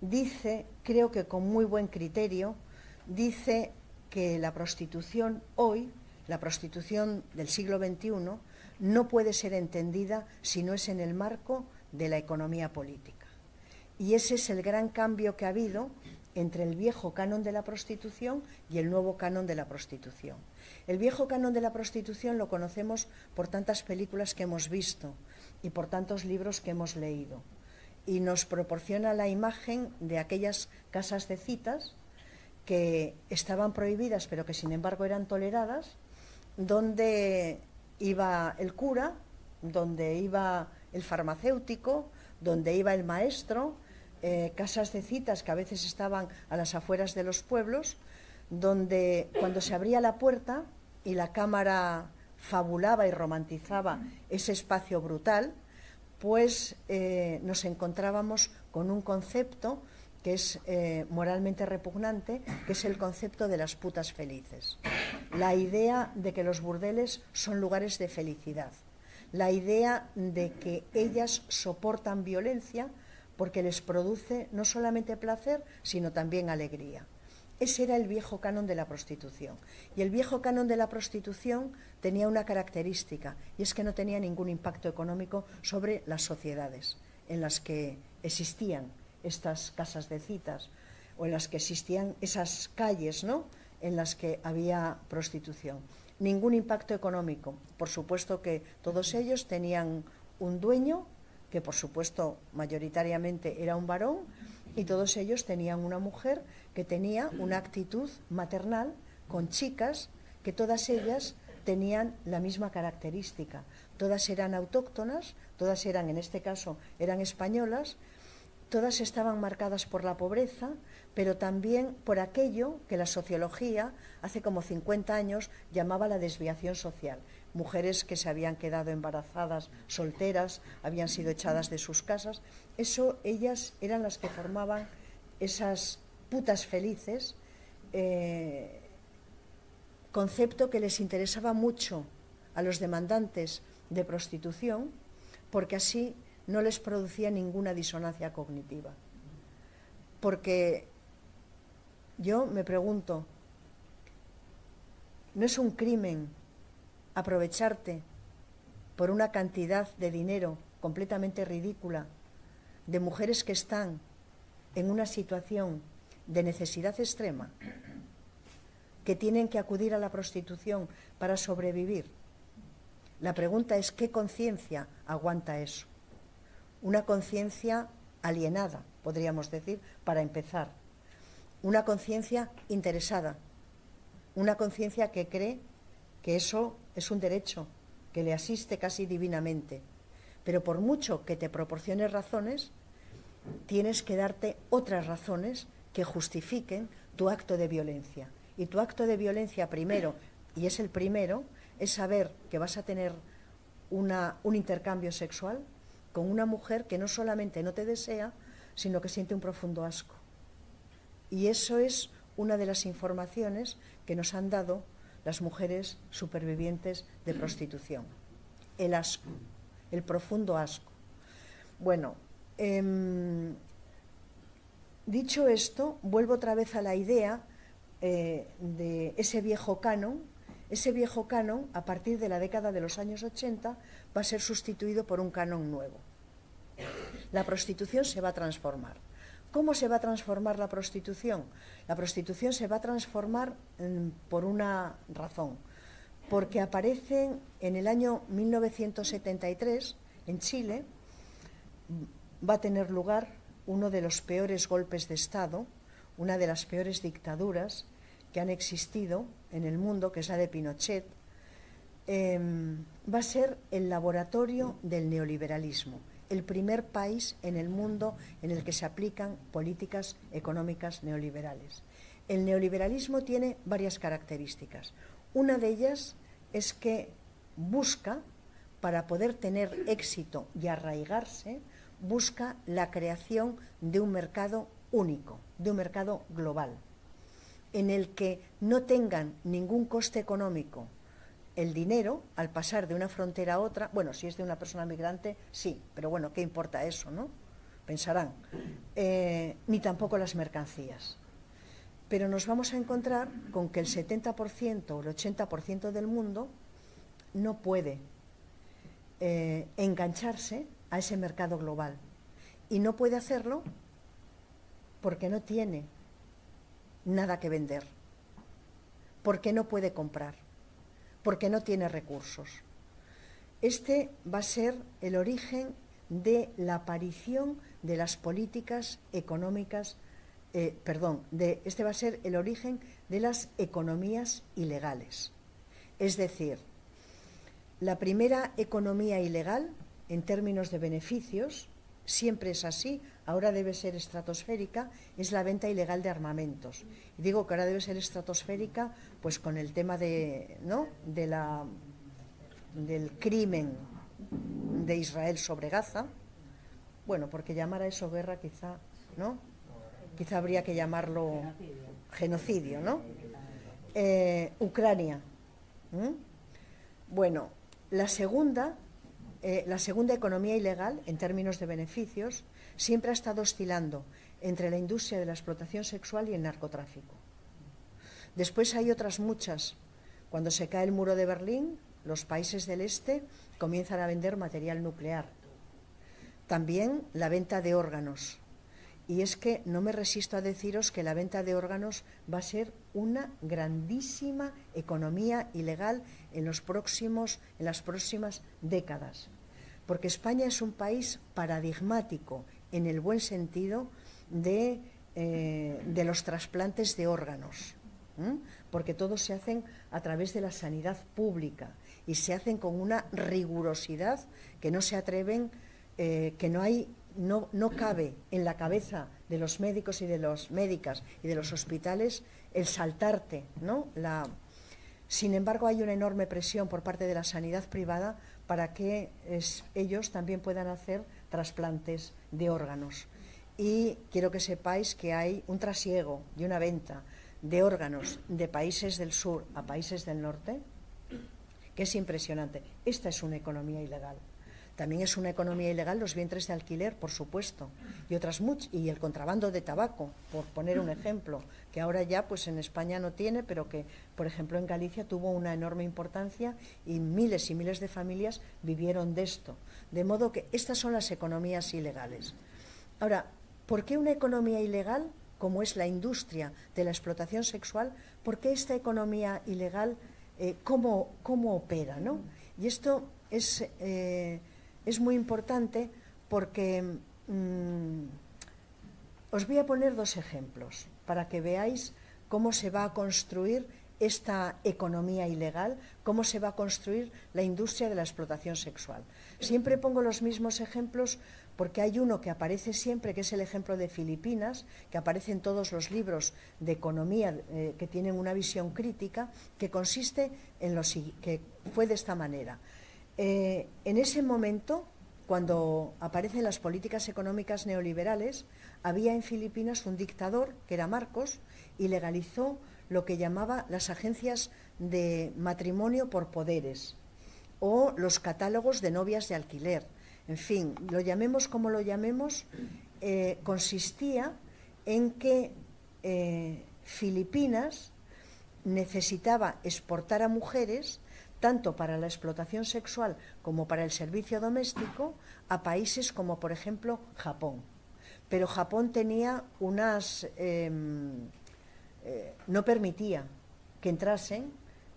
dice, creo que con muy buen criterio, dice que la prostitución hoy, la prostitución del siglo XXI, no puede ser entendida si no es en el marco de la economía política. Y ese es el gran cambio que ha habido entre el viejo canon de la prostitución y el nuevo canon de la prostitución. El viejo canon de la prostitución lo conocemos por tantas películas que hemos visto y por tantos libros que hemos leído. Y nos proporciona la imagen de aquellas casas de citas que estaban prohibidas, pero que sin embargo eran toleradas, donde iba el cura, donde iba el farmacéutico, donde iba el maestro, casas de citas que a veces estaban a las afueras de los pueblos, donde cuando se abría la puerta y la cámara fabulaba y romantizaba ese espacio brutal, pues nos encontrábamos con un concepto que es moralmente repugnante, que es el concepto de las putas felices. La idea de que los burdeles son lugares de felicidad. La idea de que ellas soportan violencia porque les produce no solamente placer, sino también alegría. Ese era el viejo canon de la prostitución. Y el viejo canon de la prostitución tenía una característica, y es que no tenía ningún impacto económico sobre las sociedades en las que existían estas casas de citas o en las que existían esas calles, ¿no?, en las que había prostitución. Ningún impacto económico. Por supuesto que todos ellos tenían un dueño, que por supuesto mayoritariamente era un varón, y todos ellos tenían una mujer que tenía una actitud maternal con chicas que todas ellas tenían la misma característica. Todas eran autóctonas, todas eran, en este caso, eran españolas, todas estaban marcadas por la pobreza, pero también por aquello que la sociología hace como 50 años llamaba la desviación social. Mujeres que se habían quedado embarazadas, solteras, habían sido echadas de sus casas. Eso, ellas eran las que formaban esas putas felices, concepto que les interesaba mucho a los demandantes de prostitución, porque así no les producía ninguna disonancia cognitiva. Porque yo me pregunto, ¿no es un crimen aprovecharte por una cantidad de dinero completamente ridícula de mujeres que están en una situación de necesidad extrema, que tienen que acudir a la prostitución para sobrevivir? La pregunta es, ¿qué conciencia aguanta eso? Una conciencia alienada, podríamos decir, para empezar. Una conciencia interesada. Una conciencia que cree que eso es un derecho, que le asiste casi divinamente. Pero por mucho que te proporcione razones, tienes que darte otras razones que justifiquen tu acto de violencia. Y tu acto de violencia primero, y es el primero, es saber que vas a tener un intercambio sexual con una mujer que no solamente no te desea, sino que siente un profundo asco. Y eso es una de las informaciones que nos han dado las mujeres supervivientes de prostitución. El asco, el profundo asco. Bueno, dicho esto, vuelvo otra vez a la idea de ese viejo canon. Ese viejo canon, a partir de la década de los años 80, va a ser sustituido por un canon nuevo. La prostitución se va a transformar. ¿Cómo se va a transformar la prostitución? La prostitución se va a transformar por una razón. Porque aparecen en el año 1973, en Chile, va a tener lugar uno de los peores golpes de Estado, una de las peores dictaduras que han existido en el mundo, que es la de Pinochet. Va a ser el laboratorio del neoliberalismo, el primer país en el mundo en el que se aplican políticas económicas neoliberales. El neoliberalismo tiene varias características. Una de ellas es que busca, para poder tener éxito y arraigarse, busca la creación de un mercado único, de un mercado global, en el que no tengan ningún coste económico el dinero al pasar de una frontera a otra. Bueno, si es de una persona migrante, sí, pero bueno, ¿qué importa eso, no? Pensarán. Ni tampoco las mercancías. Pero nos vamos a encontrar con que el 70% o el 80% del mundo no puede engancharse a ese mercado global. Y no puede hacerlo porque no tiene nada que vender, porque no puede comprar, porque no tiene recursos. Este va a ser el origen de la aparición de las políticas económicas, este va a ser el origen de las economías ilegales. Es decir, la primera economía ilegal, en términos de beneficios, siempre es así, ahora debe ser estratosférica, es la venta ilegal de armamentos. Y digo que ahora debe ser estratosférica pues con el tema de, ¿no?, del crimen de Israel sobre Gaza. Bueno, porque llamar a eso guerra quizá, ¿no? Quizá habría que llamarlo genocidio, ¿no? Ucrania. Bueno, la segunda economía ilegal, en términos de beneficios, siempre ha estado oscilando entre la industria de la explotación sexual y el narcotráfico. Después hay otras muchas. Cuando se cae el muro de Berlín, los países del este comienzan a vender material nuclear. También la venta de órganos. Y es que no me resisto a deciros que la venta de órganos va a ser una grandísima economía ilegal en las próximas décadas. Porque España es un país paradigmático, en el buen sentido, de los trasplantes de órganos. Porque todos se hacen a través de la sanidad pública y se hacen con una rigurosidad que no se atreven, no cabe en la cabeza de los médicos y de las médicas y de los hospitales el saltarte, ¿no? Sin embargo, hay una enorme presión por parte de la sanidad privada para que ellos también puedan hacer trasplantes de órganos. Y quiero que sepáis que hay un trasiego y una venta de órganos de países del sur a países del norte que es impresionante. Esta es una economía ilegal. También es una economía ilegal los vientres de alquiler, por supuesto, y otras muchas, y el contrabando de tabaco, por poner un ejemplo, que ahora ya pues en España no tiene, pero que, por ejemplo, en Galicia tuvo una enorme importancia y miles de familias vivieron de esto. De modo que estas son las economías ilegales. Ahora, ¿por qué una economía ilegal, como es la industria de la explotación sexual? ¿Por qué esta economía ilegal, cómo opera, ¿no? Y esto es muy importante porque os voy a poner dos ejemplos para que veáis cómo se va a construir esta economía ilegal, cómo se va a construir la industria de la explotación sexual. Siempre pongo los mismos ejemplos porque hay uno que aparece siempre, que es el ejemplo de Filipinas, que aparece en todos los libros de economía que tienen una visión crítica, que consiste en que fue de esta manera. En ese momento, cuando aparecen las políticas económicas neoliberales, había en Filipinas un dictador, que era Marcos, y legalizó lo que llamaba las agencias de matrimonio por poderes o los catálogos de novias de alquiler. En fin, lo llamemos como lo llamemos, consistía en que Filipinas necesitaba exportar a mujeres tanto para la explotación sexual como para el servicio doméstico, a países como, por ejemplo, Japón. Pero Japón tenía no permitía que entrasen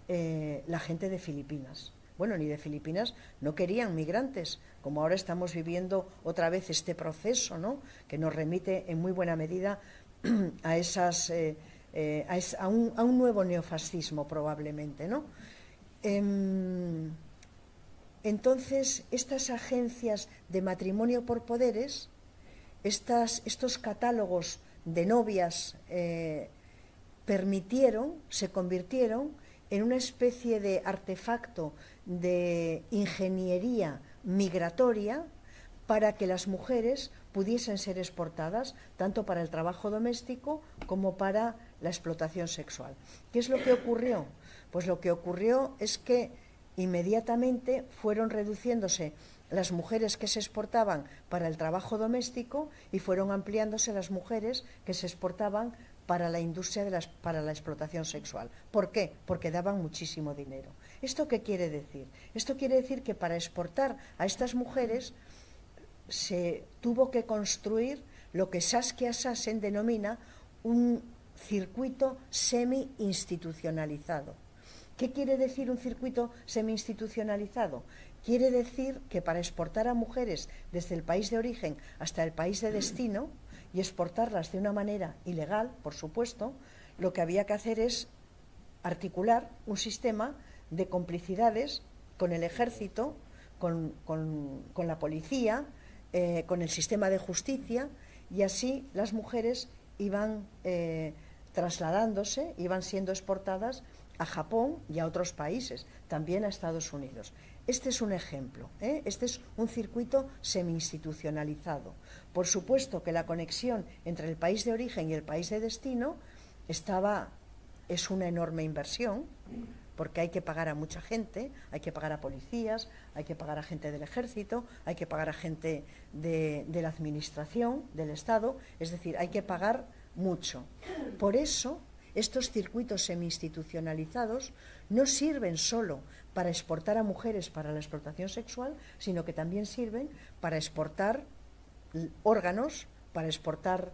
la gente de Filipinas. Bueno, ni de Filipinas no querían migrantes, como ahora estamos viviendo otra vez este proceso, ¿no?, que nos remite en muy buena medida a un nuevo neofascismo probablemente, ¿no? Entonces, estas agencias de matrimonio por poderes, estos catálogos de novias se convirtieron en una especie de artefacto de ingeniería migratoria para que las mujeres pudiesen ser exportadas tanto para el trabajo doméstico como para la explotación sexual. ¿Qué es lo que ocurrió? Pues lo que ocurrió es que inmediatamente fueron reduciéndose las mujeres que se exportaban para el trabajo doméstico y fueron ampliándose las mujeres que se exportaban para la industria para la explotación sexual. ¿Por qué? Porque daban muchísimo dinero. ¿Esto qué quiere decir? Esto quiere decir que para exportar a estas mujeres se tuvo que construir lo que Saskia Sassen denomina un circuito semi-institucionalizado. ¿Qué quiere decir un circuito semi-institucionalizado? Quiere decir que para exportar a mujeres desde el país de origen hasta el país de destino y exportarlas de una manera ilegal, por supuesto, lo que había que hacer es articular un sistema de complicidades con el ejército, con la policía, con el sistema de justicia, y así las mujeres iban trasladándose, iban siendo exportadas a Japón y a otros países, también a Estados Unidos. Este es un ejemplo, este es un circuito semi-institucionalizado. Por supuesto que la conexión entre el país de origen y el país de destino es una enorme inversión, porque hay que pagar a mucha gente, hay que pagar a policías, hay que pagar a gente del ejército, hay que pagar a gente de la administración, del Estado, es decir, hay que pagar mucho. Por eso estos circuitos semi-institucionalizados no sirven solo para exportar a mujeres para la explotación sexual, sino que también sirven para exportar órganos, para exportar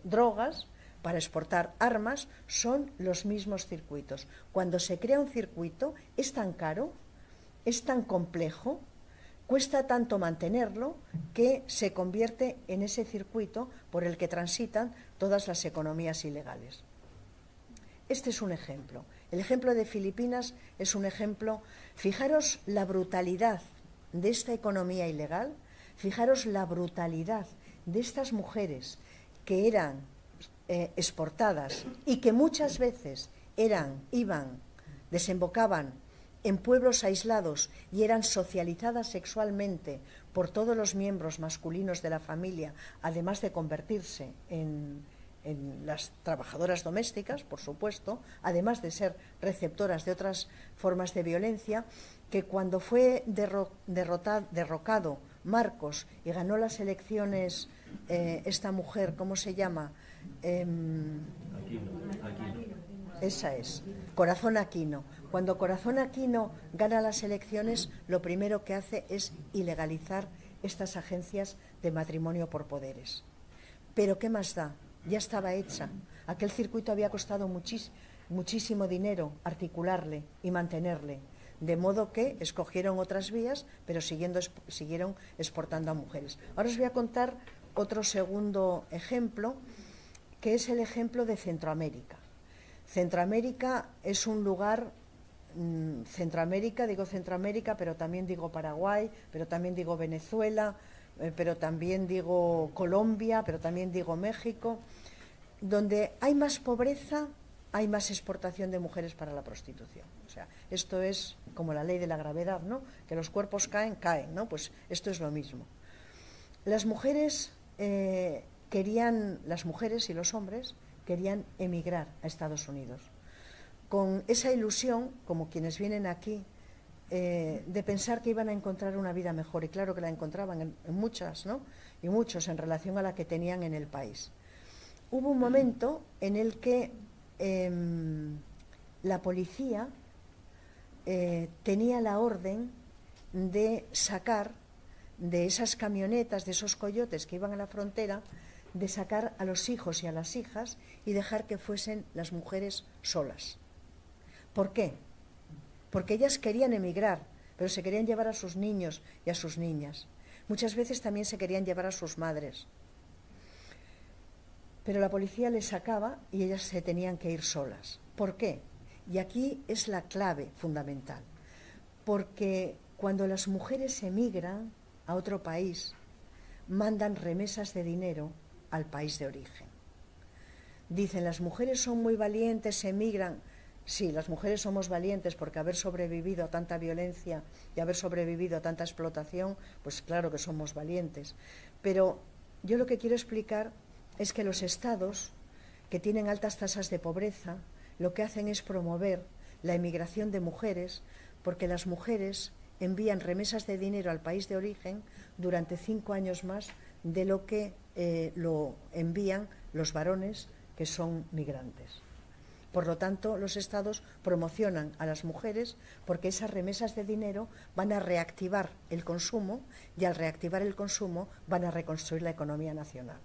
drogas, para exportar armas. Son los mismos circuitos. Cuando se crea un circuito es tan caro, es tan complejo, cuesta tanto mantenerlo, que se convierte en ese circuito por el que transitan todas las economías ilegales. Este es un ejemplo. El ejemplo de Filipinas es un ejemplo. Fijaros la brutalidad de esta economía ilegal, fijaros la brutalidad de estas mujeres que eran exportadas y que muchas veces desembocaban en pueblos aislados y eran socializadas sexualmente por todos los miembros masculinos de la familia, además de convertirse en las trabajadoras domésticas, por supuesto, además de ser receptoras de otras formas de violencia, que cuando fue derrocado Marcos y ganó las elecciones esta mujer, ¿cómo se llama? Aquino. Esa es, Corazón Aquino. Cuando Corazón Aquino gana las elecciones, lo primero que hace es ilegalizar estas agencias de matrimonio por poderes. Pero ¿qué más da? Ya estaba hecha. Aquel circuito había costado muchísimo dinero articularle y mantenerle, de modo que escogieron otras vías, pero siguieron exportando a mujeres. Ahora os voy a contar otro segundo ejemplo, que es el ejemplo de Centroamérica. Centroamérica es un lugar, digo Centroamérica, pero también digo Paraguay, pero también digo Venezuela, pero también digo Colombia, pero también digo México, donde hay más pobreza, hay más exportación de mujeres para la prostitución. O sea, esto es como la ley de la gravedad, ¿no? Que los cuerpos caen, ¿no? Pues esto es lo mismo. Las mujeres las mujeres y los hombres querían emigrar a Estados Unidos, con esa ilusión, como quienes vienen aquí, de pensar que iban a encontrar una vida mejor, y claro que la encontraban en muchas, ¿no? Y muchos en relación a la que tenían en el país. Hubo un momento en el que la policía tenía la orden de sacar de esas camionetas, de esos coyotes que iban a la frontera, de sacar a los hijos y a las hijas y dejar que fuesen las mujeres solas. ¿Por qué? Porque ellas querían emigrar, pero se querían llevar a sus niños y a sus niñas. Muchas veces también se querían llevar a sus madres. Pero la policía les sacaba y ellas se tenían que ir solas. ¿Por qué? Y aquí es la clave fundamental. Porque cuando las mujeres emigran a otro país, mandan remesas de dinero al país de origen. Dicen, las mujeres son muy valientes, emigran. Sí, las mujeres somos valientes porque haber sobrevivido a tanta violencia y haber sobrevivido a tanta explotación, pues claro que somos valientes. Pero yo lo que quiero explicar es que los estados que tienen altas tasas de pobreza lo que hacen es promover la emigración de mujeres, porque las mujeres envían remesas de dinero al país de origen durante 5 años más de lo que lo envían los varones que son migrantes. Por lo tanto, los estados promocionan a las mujeres porque esas remesas de dinero van a reactivar el consumo, y al reactivar el consumo van a reconstruir la economía nacional.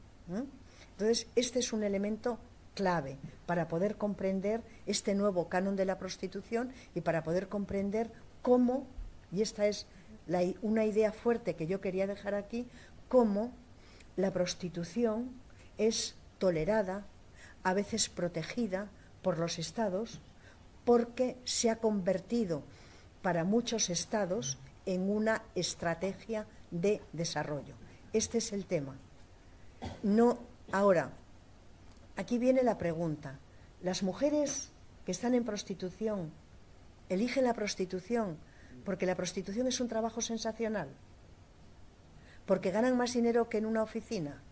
Entonces, este es un elemento clave para poder comprender este nuevo canon de la prostitución y para poder comprender cómo, y esta es una idea fuerte que yo quería dejar aquí, cómo la prostitución es tolerada, a veces protegida por los estados, porque se ha convertido para muchos estados en una estrategia de desarrollo. Este es el tema. Ahora, aquí viene la pregunta. ¿Las mujeres que están en prostitución eligen la prostitución porque la prostitución es un trabajo sensacional? ¿Porque ganan más dinero que en una oficina?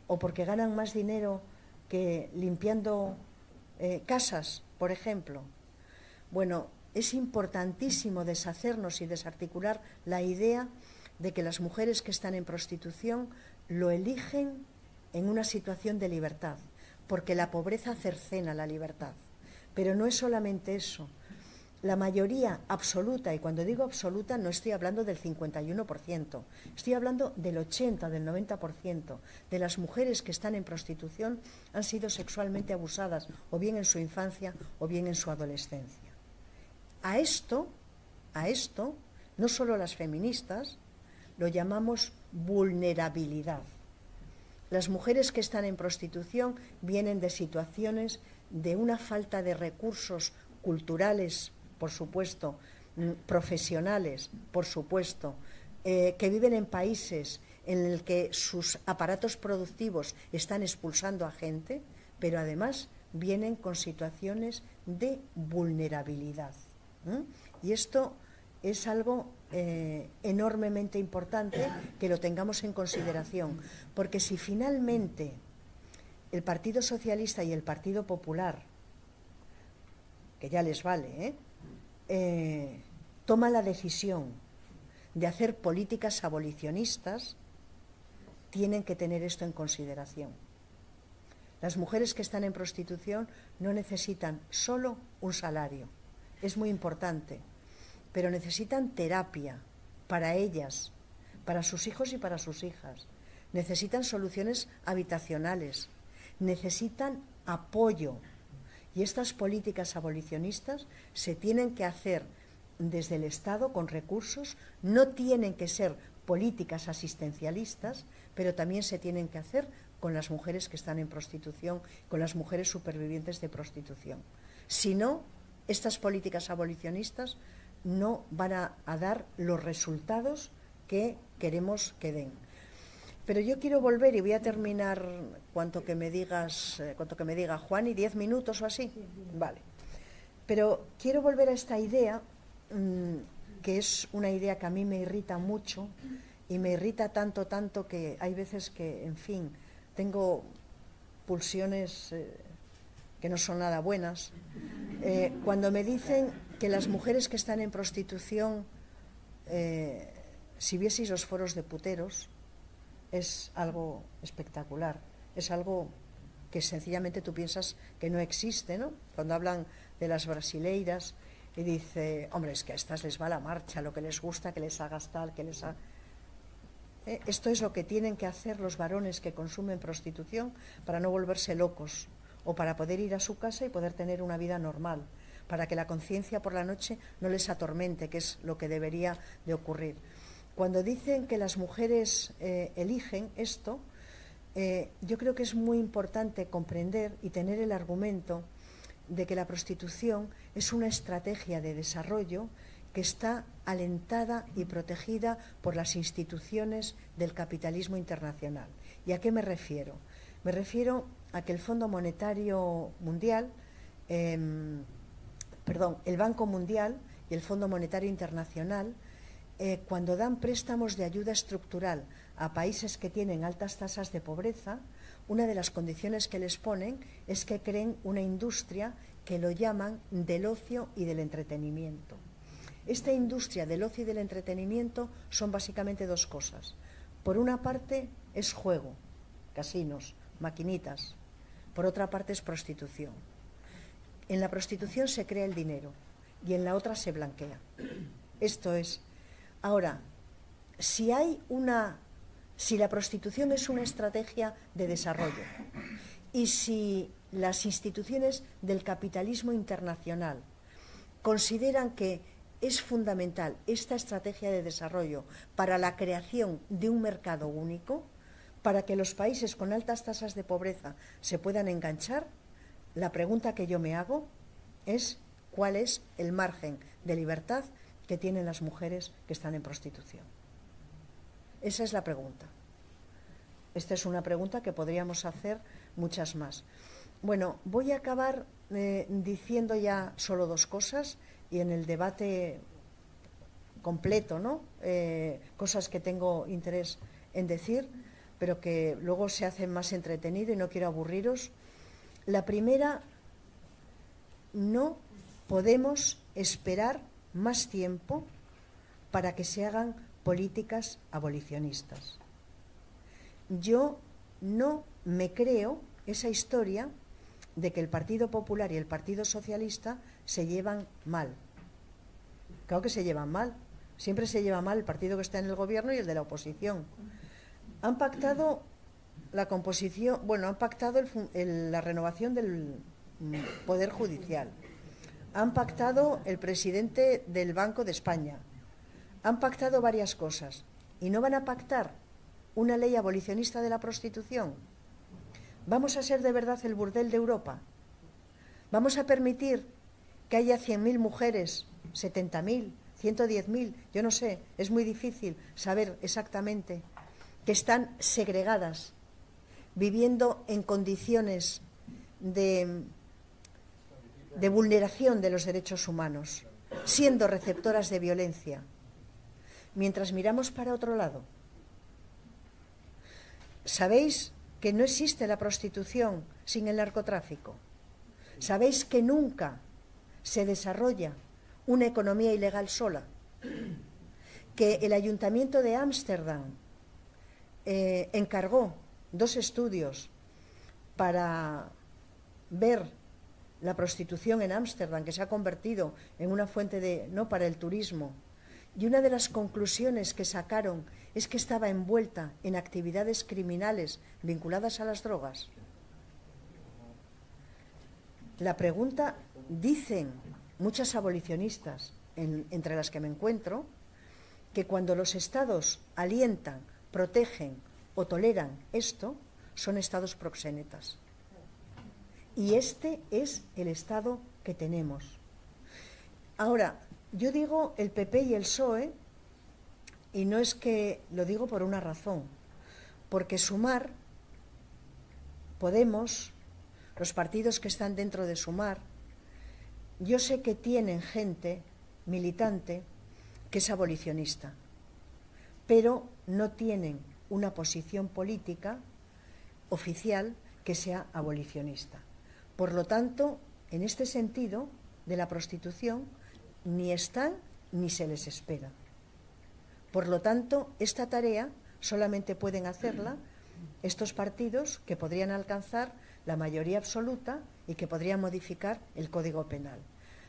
¿O porque ganan más dinero que limpiando casas, por ejemplo? Bueno, es importantísimo deshacernos y desarticular la idea de que las mujeres que están en prostitución lo eligen en una situación de libertad, porque la pobreza cercena la libertad. Pero no es solamente eso. La mayoría absoluta, y cuando digo absoluta no estoy hablando del 51%, estoy hablando del 80, del 90% de las mujeres que están en prostitución han sido sexualmente abusadas, o bien en su infancia o bien en su adolescencia. A esto, no solo las feministas, lo llamamos vulnerabilidad. Las mujeres que están en prostitución vienen de situaciones de una falta de recursos culturales, por supuesto, profesionales, por supuesto, que viven en países en el que sus aparatos productivos están expulsando a gente, pero además vienen con situaciones de vulnerabilidad. Y esto es algo enormemente importante que lo tengamos en consideración, porque si finalmente el Partido Socialista y el Partido Popular, que ya les vale, toma la decisión de hacer políticas abolicionistas, tienen que tener esto en consideración. Las mujeres que están en prostitución no necesitan solo un salario, es muy importante, pero necesitan terapia para ellas, para sus hijos y para sus hijas. Necesitan soluciones habitacionales, necesitan apoyo. Y estas políticas abolicionistas se tienen que hacer desde el Estado con recursos, no tienen que ser políticas asistencialistas, pero también se tienen que hacer con las mujeres que están en prostitución, con las mujeres supervivientes de prostitución. Si no, estas políticas abolicionistas no van a dar los resultados que queremos que den. Pero yo quiero volver y voy a terminar cuanto que me diga Juan, y 10 minutos o así. Vale. Pero quiero volver a esta idea, que es una idea que a mí me irrita mucho, y me irrita tanto que hay veces que, en fin, tengo pulsiones que no son nada buenas. Cuando me dicen que las mujeres que están en prostitución, si vieseis los foros de puteros, es algo espectacular, es algo que sencillamente tú piensas que no existe, ¿no? Cuando hablan de las brasileiras y dice, hombre, es que a estas les va la marcha, lo que les gusta, que les hagas tal, que les haga... Esto es lo que tienen que hacer los varones que consumen prostitución para no volverse locos, o para poder ir a su casa y poder tener una vida normal, para que la conciencia por la noche no les atormente, que es lo que debería de ocurrir. Cuando dicen que las mujeres eligen esto, yo creo que es muy importante comprender y tener el argumento de que la prostitución es una estrategia de desarrollo que está alentada y protegida por las instituciones del capitalismo internacional. ¿Y a qué me refiero? Me refiero a que el Fondo Monetario Mundial, el Banco Mundial y el Fondo Monetario Internacional, cuando dan préstamos de ayuda estructural a países que tienen altas tasas de pobreza, una de las condiciones que les ponen es que creen una industria que lo llaman del ocio y del entretenimiento. Esta industria del ocio y del entretenimiento son básicamente dos cosas. Por una parte es juego, casinos, maquinitas. Por otra parte es prostitución. En la prostitución se crea el dinero y en la otra se blanquea. Esto es. Ahora, si la prostitución es una estrategia de desarrollo y si las instituciones del capitalismo internacional consideran que es fundamental esta estrategia de desarrollo para la creación de un mercado único, para que los países con altas tasas de pobreza se puedan enganchar, la pregunta que yo me hago es ¿cuál es el margen de libertad que tienen las mujeres que están en prostitución? Esa es la pregunta. Esta es una pregunta que podríamos hacer muchas más. Bueno, voy a acabar diciendo ya solo dos cosas y en el debate completo, ¿no? Cosas que tengo interés en decir, pero que luego se hacen más entretenido y no quiero aburriros. La primera, no podemos esperar más tiempo para que se hagan políticas abolicionistas. Yo no me creo esa historia de que el Partido Popular y el Partido Socialista se llevan mal. Claro que se llevan mal. Siempre se lleva mal el partido que está en el gobierno y el de la oposición. Han pactado la composición, bueno, han pactado la renovación del Poder Judicial. Han pactado el presidente del Banco de España. Han pactado varias cosas. ¿Y no van a pactar una ley abolicionista de la prostitución? ¿Vamos a ser de verdad el burdel de Europa? ¿Vamos a permitir que haya 100.000 mujeres, 70.000, 110.000, yo no sé, es muy difícil saber exactamente, que están segregadas, viviendo en condiciones de vulneración de los derechos humanos, siendo receptoras de violencia, mientras miramos para otro lado? ¿Sabéis que no existe la prostitución sin el narcotráfico? ¿Sabéis que nunca se desarrolla una economía ilegal sola? Que el Ayuntamiento de Ámsterdam encargó 2 estudios para ver la prostitución en Ámsterdam, que se ha convertido en una fuente para el turismo. Y una de las conclusiones que sacaron es que estaba envuelta en actividades criminales vinculadas a las drogas. La pregunta, dicen muchas abolicionistas, entre las que me encuentro, que cuando los estados alientan, protegen o toleran esto, son estados proxénetas. Y este es el estado que tenemos. Ahora, yo digo el PP y el PSOE, y no es que lo digo por una razón, porque Sumar, Podemos, los partidos que están dentro de Sumar, yo sé que tienen gente militante que es abolicionista, pero no tienen una posición política oficial que sea abolicionista. Por lo tanto, en este sentido de la prostitución, ni están ni se les espera. Por lo tanto, esta tarea solamente pueden hacerla estos partidos que podrían alcanzar la mayoría absoluta y que podrían modificar el Código Penal.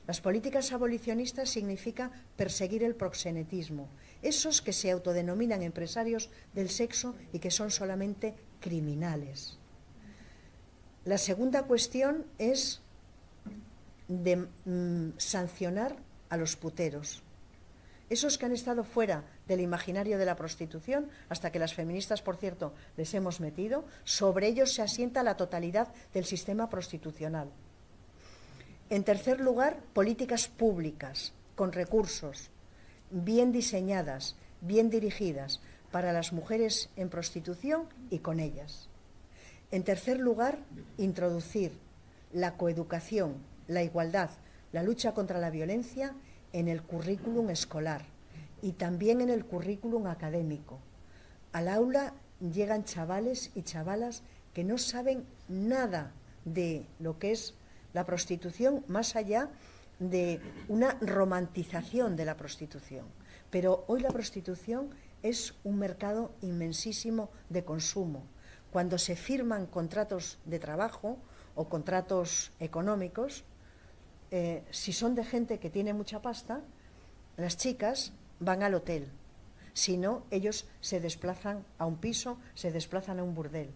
Las políticas abolicionistas significa perseguir el proxenetismo, esos que se autodenominan empresarios del sexo y que son solamente criminales. La segunda cuestión es de sancionar a los puteros, esos que han estado fuera del imaginario de la prostitución, hasta que las feministas, por cierto, les hemos metido. Sobre ellos se asienta la totalidad del sistema prostitucional. En tercer lugar, políticas públicas, con recursos, bien diseñadas, bien dirigidas, para las mujeres en prostitución y con ellas. En tercer lugar, introducir la coeducación, la igualdad, la lucha contra la violencia en el currículum escolar y también en el currículum académico. Al aula llegan chavales y chavalas que no saben nada de lo que es la prostitución, más allá de una romantización de la prostitución. Pero hoy la prostitución es un mercado inmensísimo de consumo. Cuando se firman contratos de trabajo o contratos económicos, si son de gente que tiene mucha pasta, las chicas van al hotel. Si no, ellos se desplazan a un piso, se desplazan a un burdel.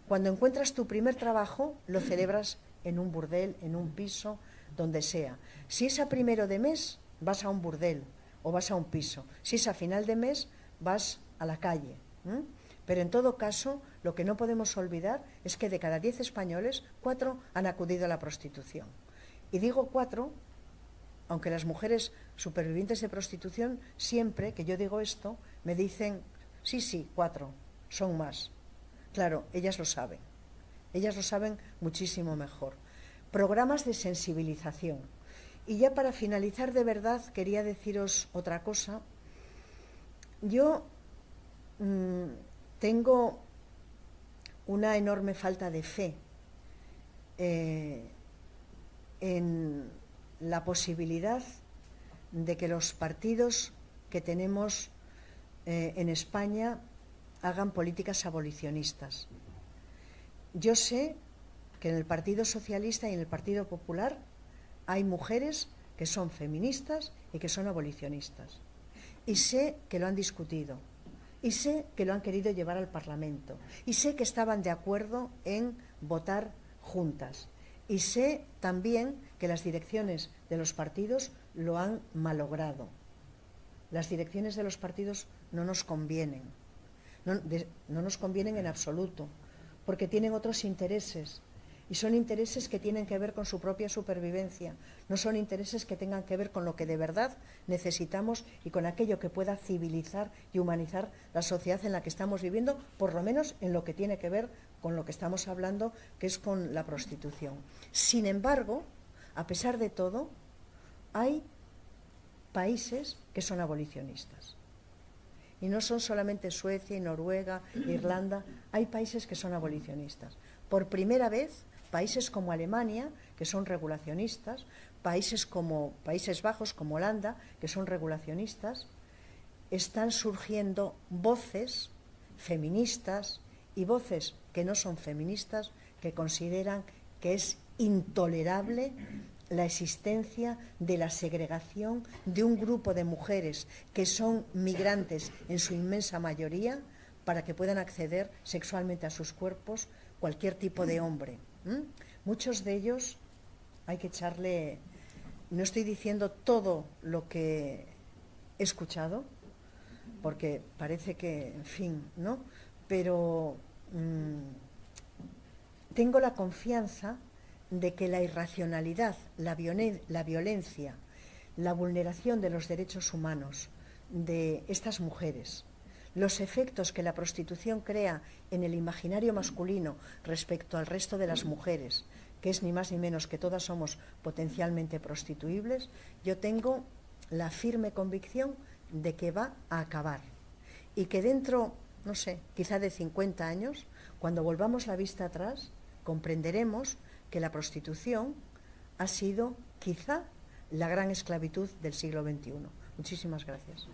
Cuando encuentras tu primer trabajo, lo celebras en un burdel, en un piso, donde sea. Si es a primero de mes, vas a un burdel o vas a un piso. Si es a final de mes, vas a la calle. Pero en todo caso, lo que no podemos olvidar es que de cada 10 españoles, 4 han acudido a la prostitución. Y digo 4, aunque las mujeres supervivientes de prostitución, siempre que yo digo esto, me dicen, sí, 4, son más. Claro, ellas lo saben muchísimo mejor. Programas de sensibilización. Y ya para finalizar, de verdad, quería deciros otra cosa. Yo tengo una enorme falta de fe en la posibilidad de que los partidos que tenemos en España hagan políticas abolicionistas. Yo sé que en el Partido Socialista y en el Partido Popular hay mujeres que son feministas y que son abolicionistas. Y sé que lo han discutido, y sé que lo han querido llevar al Parlamento, y sé que estaban de acuerdo en votar juntas, y sé también que las direcciones de los partidos lo han malogrado. Las direcciones de los partidos no nos convienen, no nos convienen en absoluto, porque tienen otros intereses, y son intereses que tienen que ver con su propia supervivencia, no son intereses que tengan que ver con lo que de verdad necesitamos y con aquello que pueda civilizar y humanizar la sociedad en la que estamos viviendo, por lo menos en lo que tiene que ver con lo que estamos hablando, que es con la prostitución. Sin embargo, a pesar de todo, hay países que son abolicionistas. Y no son solamente Suecia y Noruega, Irlanda, hay países que son abolicionistas. Por primera vez, países como Alemania, que son regulacionistas, países como Países Bajos, como Holanda, que son regulacionistas, están surgiendo voces feministas y voces que no son feministas, que consideran que es intolerable la existencia de la segregación de un grupo de mujeres que son migrantes en su inmensa mayoría para que puedan acceder sexualmente a sus cuerpos cualquier tipo de hombre. Muchos de ellos hay que echarle, no estoy diciendo todo lo que he escuchado, porque parece que, en fin, ¿no? Pero tengo la confianza de que la irracionalidad, la violencia, la vulneración de los derechos humanos de estas mujeres, los efectos que la prostitución crea en el imaginario masculino respecto al resto de las mujeres, que es ni más ni menos que todas somos potencialmente prostituibles, yo tengo la firme convicción de que va a acabar y que dentro, no sé, quizá de 50 años, cuando volvamos la vista atrás, comprenderemos que la prostitución ha sido quizá la gran esclavitud del siglo XXI. Muchísimas gracias.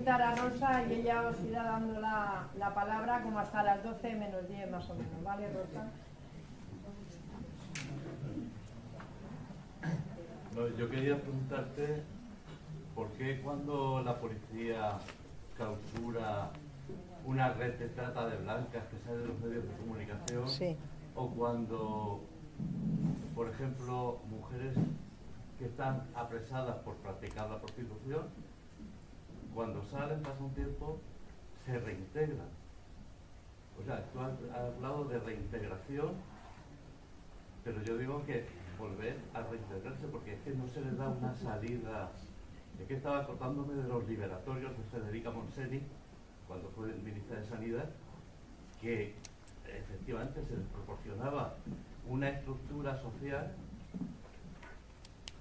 A Rosa y ella os irá dando la palabra como hasta las 12 menos 10 más o menos, ¿vale, Rosa? No, yo quería preguntarte por qué cuando la policía clausura una red de trata de blancas que sale de los medios de comunicación, sí, o cuando, por ejemplo, mujeres que están apresadas por practicar la prostitución, cuando salen, pasa un tiempo, se reintegran. O sea, tú has hablado de reintegración, pero yo digo que volver a reintegrarse, porque es que no se les da una salida. Es que estaba acordándome de los liberatorios de Federica Montseny, cuando fue ministra de Sanidad, que efectivamente se les proporcionaba una estructura social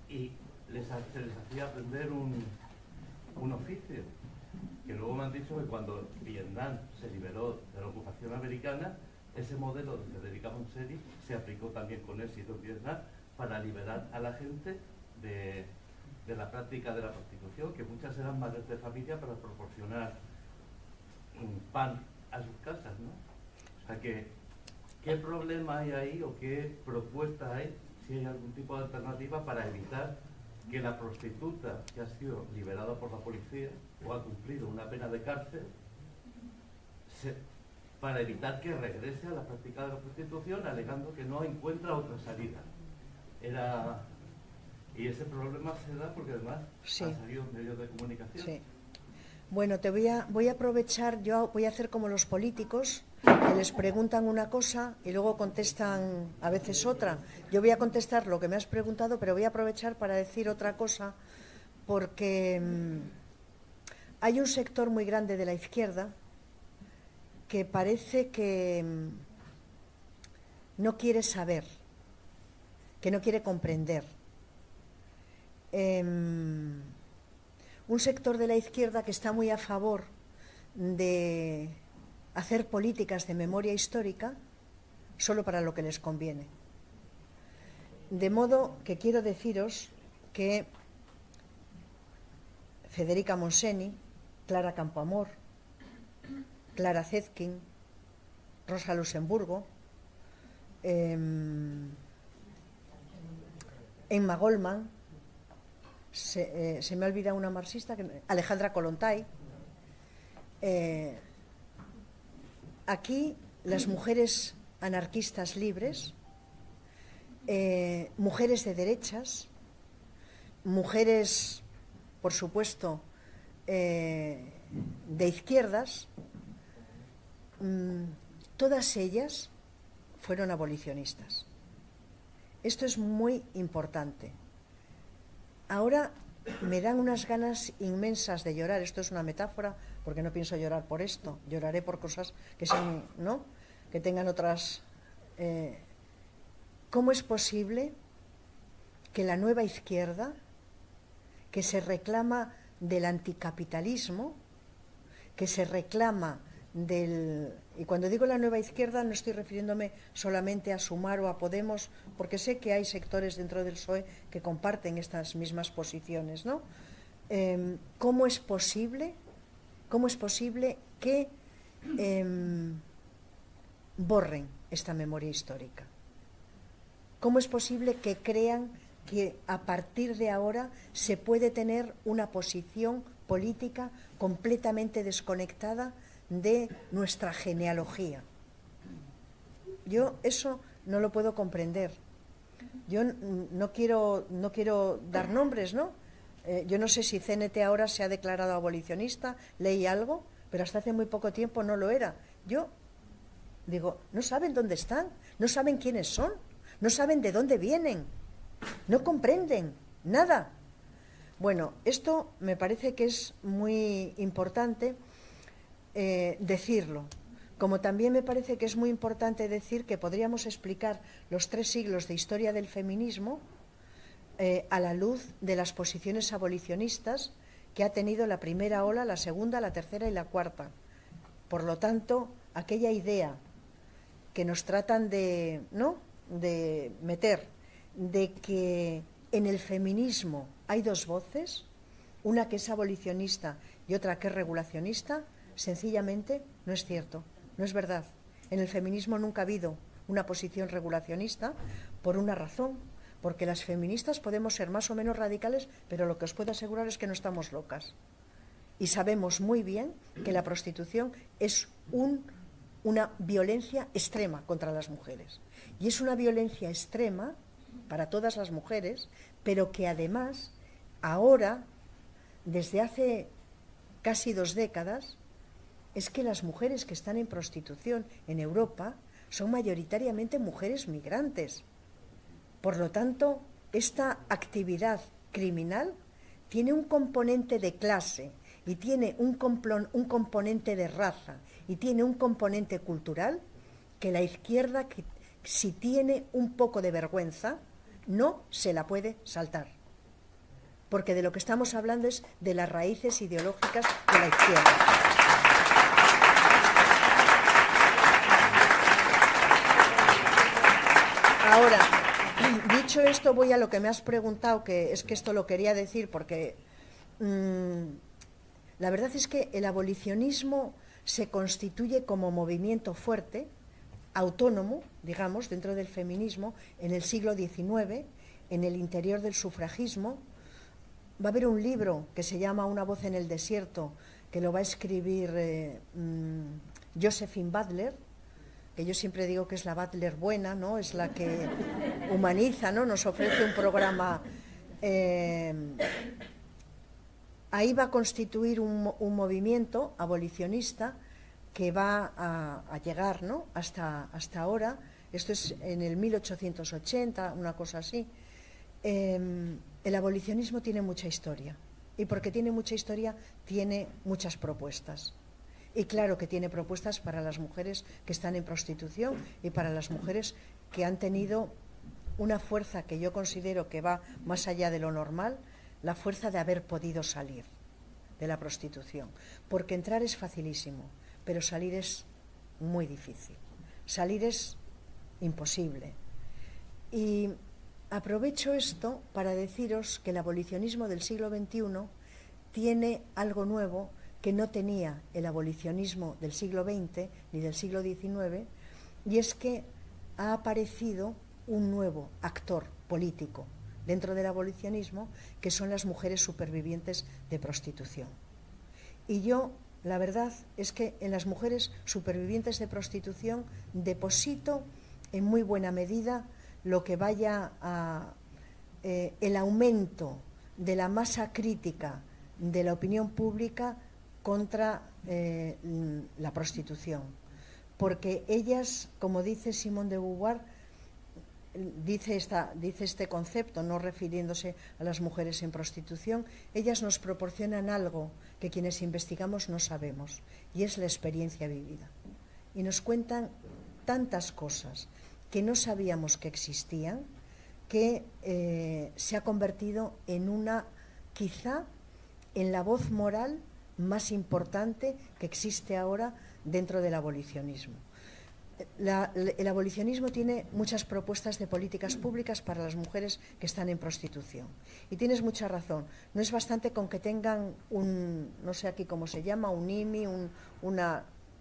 y se les hacía aprender un oficio, que luego me han dicho que cuando Vietnam se liberó de la ocupación americana, ese modelo de Federica Montseny se aplicó también con éxito en Vietnam para liberar a la gente de la práctica de la prostitución, que muchas eran madres de familia para proporcionar un pan a sus casas, ¿no? O sea que, ¿qué problema hay ahí o qué propuesta hay, si hay algún tipo de alternativa para evitar que la prostituta que ha sido liberada por la policía o ha cumplido una pena de cárcel, para evitar que regrese a la práctica de la prostitución alegando que no encuentra otra salida? Y ese problema se da porque además sí, han salido medios de comunicación. Sí. Bueno, voy a aprovechar, yo voy a hacer como los políticos, que les preguntan una cosa y luego contestan a veces otra. Yo voy a contestar lo que me has preguntado, pero voy a aprovechar para decir otra cosa, porque hay un sector muy grande de la izquierda que parece que no quiere saber, que no quiere comprender. un sector de la izquierda que está muy a favor de hacer políticas de memoria histórica solo para lo que les conviene. De modo que quiero deciros que Federica Monseni, Clara Campoamor, Clara Zetkin, Rosa Luxemburgo, Emma Goldman, se me ha olvidado una marxista, Alejandra Kollontai. Aquí las mujeres anarquistas libres, mujeres de derechas, mujeres, por supuesto, de izquierdas, todas ellas fueron abolicionistas. Esto es muy importante. Ahora me dan unas ganas inmensas de llorar. Esto es una metáfora, porque no pienso llorar por esto. Lloraré por cosas que sean, ¿no?, que tengan otras. ¿Cómo es posible que la nueva izquierda, que se reclama del anticapitalismo, que se reclama del... Y cuando digo la nueva izquierda no estoy refiriéndome solamente a Sumar o a Podemos, porque sé que hay sectores dentro del PSOE que comparten estas mismas posiciones, ¿no? ¿Cómo es posible que borren esta memoria histórica? ¿Cómo es posible que crean que a partir de ahora se puede tener una posición política completamente desconectada de nuestra genealogía? Yo eso no lo puedo comprender. Yo no quiero dar nombres, ¿no? Yo no sé si CNT ahora se ha declarado abolicionista, leí algo, pero hasta hace muy poco tiempo no lo era. Yo digo, no saben dónde están, no saben quiénes son, no saben de dónde vienen, no comprenden nada. Bueno, esto me parece que es muy importante decirlo. Como también me parece que es muy importante decir que podríamos explicar los 3 siglos de historia del feminismo a la luz de las posiciones abolicionistas que ha tenido la primera ola, la segunda, la tercera y la cuarta. Por lo tanto, aquella idea que nos tratan de meter, de que en el feminismo hay 2 voces, una que es abolicionista y otra que es regulacionista, sencillamente no es cierto, no es verdad. En el feminismo nunca ha habido una posición regulacionista por una razón, porque las feministas podemos ser más o menos radicales, pero lo que os puedo asegurar es que no estamos locas. Y sabemos muy bien que la prostitución es una violencia extrema contra las mujeres. Y es una violencia extrema para todas las mujeres, pero que además ahora, desde hace casi 2 décadas, es que las mujeres que están en prostitución en Europa son mayoritariamente mujeres migrantes. Por lo tanto, esta actividad criminal tiene un componente de clase y tiene un componente de raza y tiene un componente cultural que la izquierda, que si tiene un poco de vergüenza, no se la puede saltar. Porque de lo que estamos hablando es de las raíces ideológicas de la izquierda. Ahora, dicho esto, voy a lo que me has preguntado, que es que esto lo quería decir porque la verdad es que el abolicionismo se constituye como movimiento fuerte, autónomo, digamos, dentro del feminismo, en el siglo XIX, en el interior del sufragismo. Va a haber un libro que se llama Una voz en el desierto, que lo va a escribir Josephine Butler, que yo siempre digo que es la Butler buena, ¿no? Es la que humaniza, ¿no? Nos ofrece un programa. Ahí va a constituir un movimiento abolicionista que va a llegar, ¿no?, hasta ahora. Esto es en el 1880, una cosa así. El abolicionismo tiene mucha historia, y porque tiene mucha historia, tiene muchas propuestas. Y claro que tiene propuestas para las mujeres que están en prostitución y para las mujeres que han tenido una fuerza que yo considero que va más allá de lo normal, la fuerza de haber podido salir. de la prostitución, porque entrar es facilísimo, pero salir es muy difícil, salir es imposible. Y aprovecho esto para deciros que el abolicionismo del siglo XXI tiene algo nuevo que no tenía el abolicionismo del siglo XX ni del siglo XIX, y es que ha aparecido un nuevo actor político dentro del abolicionismo, que son las mujeres supervivientes de prostitución. Y yo, la verdad es que en las mujeres supervivientes de prostitución deposito en muy buena medida lo que vaya a el aumento de la masa crítica de la opinión pública contra la prostitución, porque ellas, como dice Simone de Beauvoir, dice este concepto, no refiriéndose a las mujeres en prostitución, ellas nos proporcionan algo que quienes investigamos no sabemos, y es la experiencia vivida. Y nos cuentan tantas cosas que no sabíamos que existían, que se ha convertido en quizá en la voz moral más importante que existe ahora dentro del abolicionismo. El abolicionismo tiene muchas propuestas de políticas públicas para las mujeres que están en prostitución. Y tienes mucha razón. No es bastante con que tengan no sé aquí cómo se llama, un IMI,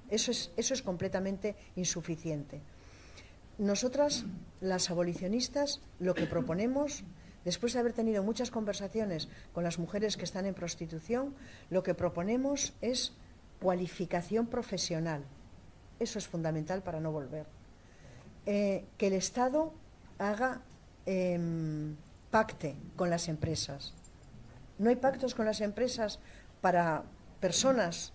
eso es completamente insuficiente. Nosotras, las abolicionistas, lo que proponemos, después de haber tenido muchas conversaciones con las mujeres que están en prostitución, lo que proponemos es cualificación profesional. Eso es fundamental para no volver. Que el Estado pacte con las empresas. No hay pactos con las empresas para personas,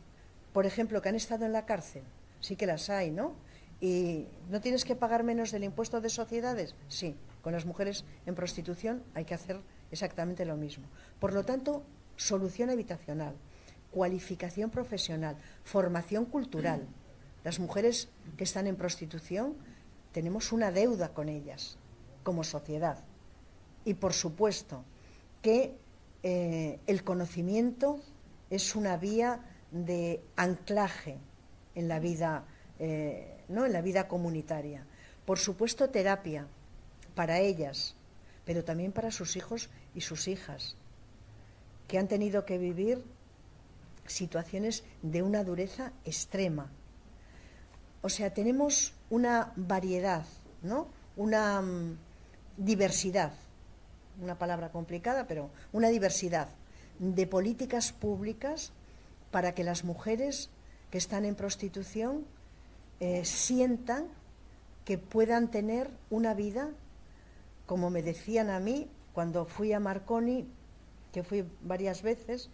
por ejemplo, que han estado en la cárcel. Sí que las hay, ¿no? ¿Y no tienes que pagar menos del impuesto de sociedades? Sí, con las mujeres en prostitución hay que hacer exactamente lo mismo. Por lo tanto, solución habitacional, cualificación profesional, formación cultural. Las mujeres que están en prostitución tenemos una deuda con ellas como sociedad. Y por supuesto que el conocimiento es una vía de anclaje en la vida, ¿no? En la vida comunitaria. Por supuesto, terapia para ellas, pero también para sus hijos y sus hijas, que han tenido que vivir situaciones de una dureza extrema. O sea, tenemos una variedad, ¿no? Una diversidad, una palabra complicada, pero una diversidad de políticas públicas para que las mujeres que están en prostitución sientan que puedan tener una vida, como me decían a mí cuando fui a Marconi, que fui varias veces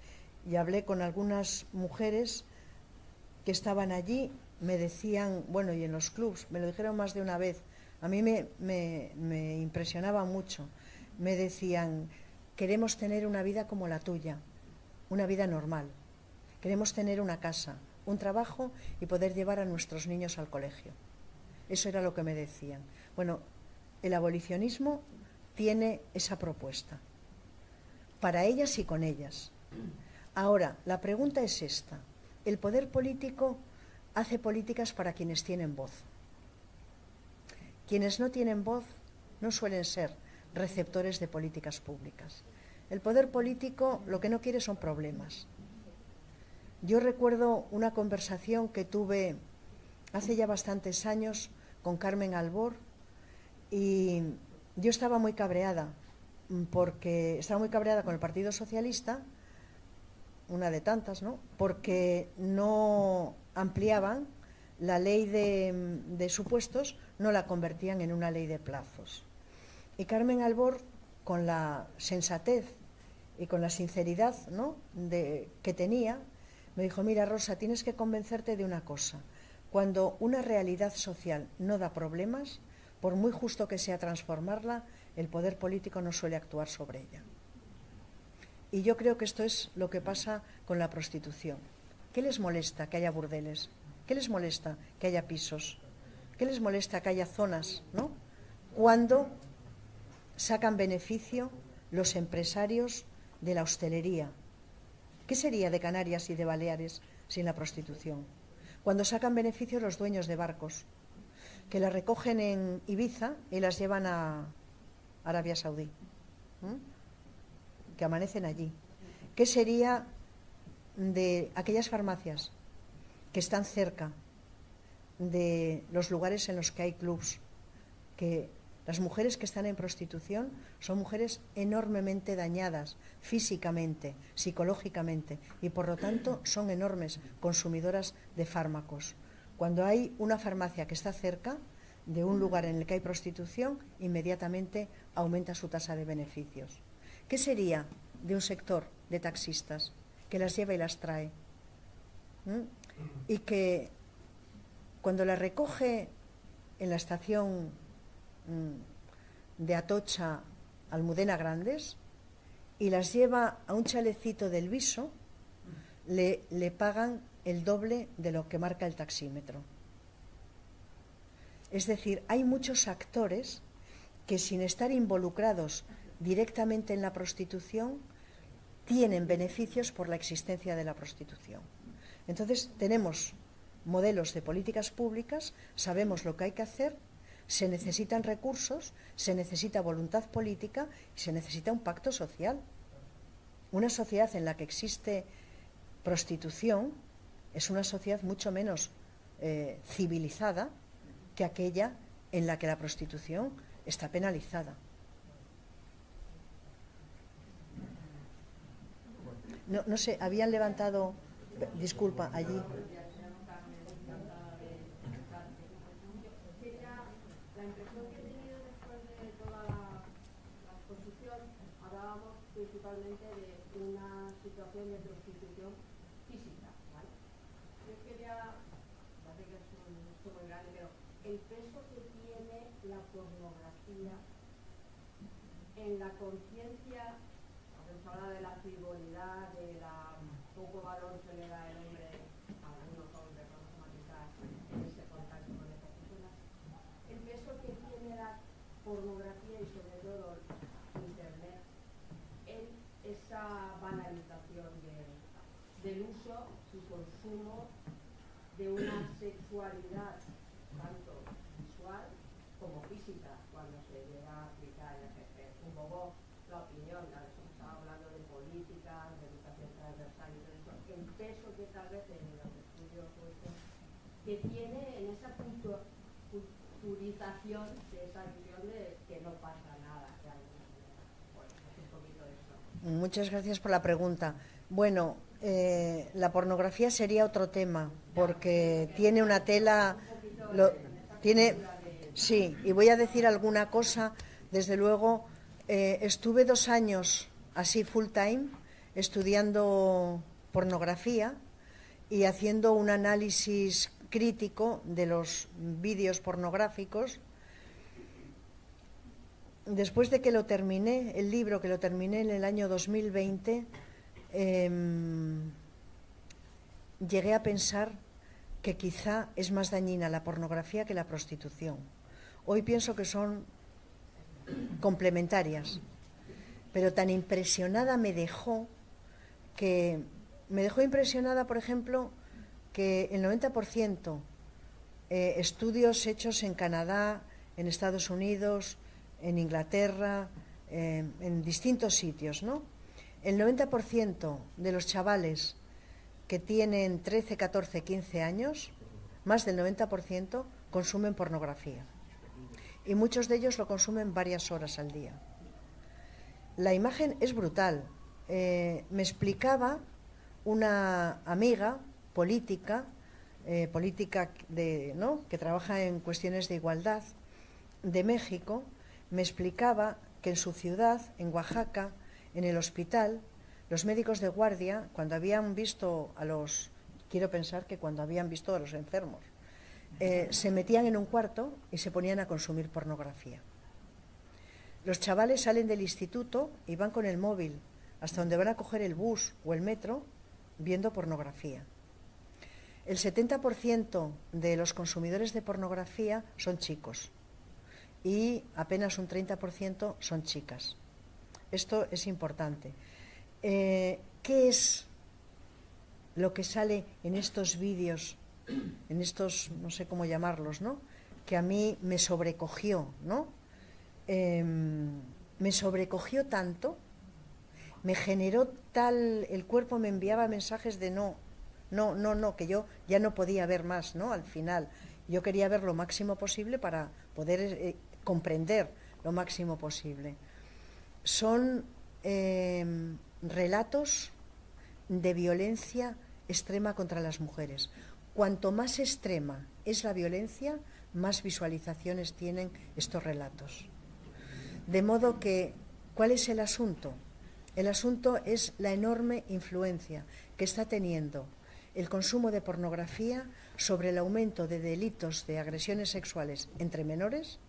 y hablé con algunas mujeres que estaban allí. Me decían, bueno, y en los clubs, me lo dijeron más de una vez, a mí me impresionaba mucho. Me decían, queremos tener una vida como la tuya, una vida normal. Queremos tener una casa, un trabajo y poder llevar a nuestros niños al colegio. Eso era lo que me decían. Bueno, el abolicionismo tiene esa propuesta, para ellas y con ellas. Ahora, la pregunta es esta. El poder político hace políticas para quienes tienen voz. Quienes no tienen voz no suelen ser receptores de políticas públicas. El poder político lo que no quiere son problemas. Yo recuerdo una conversación que tuve hace ya bastantes años con Carmen Albor, y yo estaba muy cabreada, porque estaba muy cabreada con el Partido Socialista, una de tantas, ¿no? Porque no ampliaban la ley de supuestos, no la convertían en una ley de plazos. Y Carmen Albor, con la sensatez y con la sinceridad, ¿no?, que tenía, me dijo, mira, Rosa, tienes que convencerte de una cosa. Cuando una realidad social no da problemas, por muy justo que sea transformarla, el poder político no suele actuar sobre ella. Y yo creo que esto es lo que pasa con la prostitución. ¿Qué les molesta que haya burdeles? ¿Qué les molesta que haya pisos? ¿Qué les molesta que haya zonas, ¿no?, cuando sacan beneficio los empresarios de la hostelería, ¿Qué sería de Canarias y de Baleares sin la prostitución? Cuando sacan beneficios los dueños de barcos, que las recogen en Ibiza y las llevan a Arabia Saudí, que amanecen allí. ¿Qué sería de aquellas farmacias que están cerca de los lugares en los que hay clubs? Que las mujeres que están en prostitución son mujeres enormemente dañadas físicamente, psicológicamente, y por lo tanto son enormes consumidoras de fármacos. Cuando hay una farmacia que está cerca de un lugar en el que hay prostitución, inmediatamente aumenta su tasa de beneficios. ¿Qué sería de un sector de taxistas que las lleva y las trae? Y que cuando las recoge en la estación de Atocha, Almudena Grandes, y las lleva a un chalecito del Viso, le pagan el doble de lo que marca el taxímetro. Es decir, hay muchos actores que, sin estar involucrados directamente en la prostitución, tienen beneficios por la existencia de la prostitución. Entonces, tenemos modelos de políticas públicas, sabemos lo que hay que hacer, se necesitan recursos, se necesita voluntad política y se necesita un pacto social. Una sociedad en la que existe prostitución es una sociedad mucho menos civilizada que aquella en la que la prostitución está penalizada. No sé, habían levantado, disculpa, allí. La impresión que he tenido después de toda la exposición, hablábamos principalmente de una situación de prostitución física, ¿vale? Yo quería, parece que es muy grande, pero el peso que tiene la pornografía en la conciencia, se habla de la frivolidad, de la poco valor que le da el hombre a algunos hombres, vamos a matizar, en ese contacto con estas personas. El peso que tiene la pornografía y sobre todo Internet en esa banalización del uso y consumo de una sexualidad tanto visual como física, cuando se llega a aplicar y ejercer un poco la opinión, estaba hablando de política, de educación transversal y todo eso, el peso que tal vez en los estudios que tiene en esa culturización de esa visión de que no pasa nada de alguna manera. Bueno, es un poquito eso. Muchas gracias por la pregunta. Bueno, la pornografía sería otro tema, porque tiene una tela... Sí, y voy a decir alguna cosa, desde luego... estuve 2 años así full time estudiando pornografía y haciendo un análisis crítico de los vídeos pornográficos. Después de que lo terminé, el libro que lo terminé en el año 2020, llegué a pensar que quizá es más dañina la pornografía que la prostitución. Hoy pienso que son complementarias, pero tan impresionada me dejó impresionada, por ejemplo, que el 90% estudios hechos en Canadá, en Estados Unidos, en Inglaterra, en distintos sitios, ¿no? El 90% de los chavales que tienen 13, 14, 15 años, más del 90% consumen pornografía. Y muchos de ellos lo consumen varias horas al día. La imagen es brutal. Me explicaba una amiga política, que trabaja en cuestiones de igualdad, de México, me explicaba que en su ciudad, en Oaxaca, en el hospital, los médicos de guardia, cuando habían visto quiero pensar que cuando habían visto a los enfermos, se metían en un cuarto y se ponían a consumir pornografía. Los chavales salen del instituto y van con el móvil hasta donde van a coger el bus o el metro viendo pornografía. El 70% de los consumidores de pornografía son chicos y apenas un 30% son chicas. Esto es importante. ¿Qué es lo que sale en estos vídeos, en estos, no sé cómo llamarlos, ¿no?, que a mí me sobrecogió, ¿no? Me sobrecogió tanto, me generó tal, el cuerpo me enviaba mensajes de no, que yo ya no podía ver más, ¿no? Al final, yo quería ver lo máximo posible para poder comprender lo máximo posible. Son relatos de violencia extrema contra las mujeres. Cuanto más extrema es la violencia, más visualizaciones tienen estos relatos. De modo que, ¿cuál es el asunto? El asunto es la enorme influencia que está teniendo el consumo de pornografía sobre el aumento de delitos de agresiones sexuales entre menores,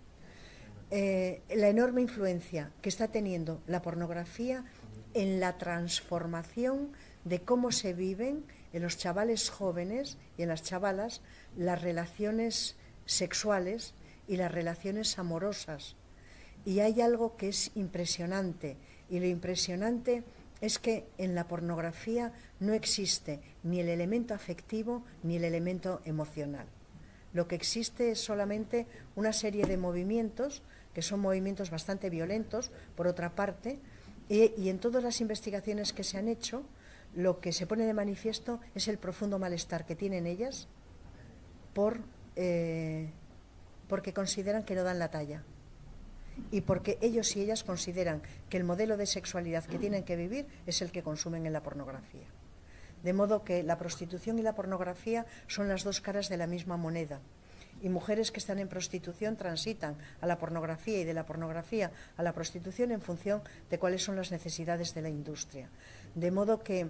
la enorme influencia que está teniendo la pornografía en la transformación de cómo se viven en los chavales jóvenes y en las chavalas las relaciones sexuales y las relaciones amorosas. Y hay algo que es impresionante, y lo impresionante es que en la pornografía no existe ni el elemento afectivo ni el elemento emocional. Lo que existe es solamente una serie de movimientos, que son movimientos bastante violentos, por otra parte, y en todas las investigaciones que se han hecho, lo que se pone de manifiesto es el profundo malestar que tienen ellas porque consideran que no dan la talla, y porque ellos y ellas consideran que el modelo de sexualidad que tienen que vivir es el que consumen en la pornografía. De modo que la prostitución y la pornografía son las dos caras de la misma moneda. Y mujeres que están en prostitución transitan a la pornografía y de la pornografía a la prostitución en función de cuáles son las necesidades de la industria. De modo que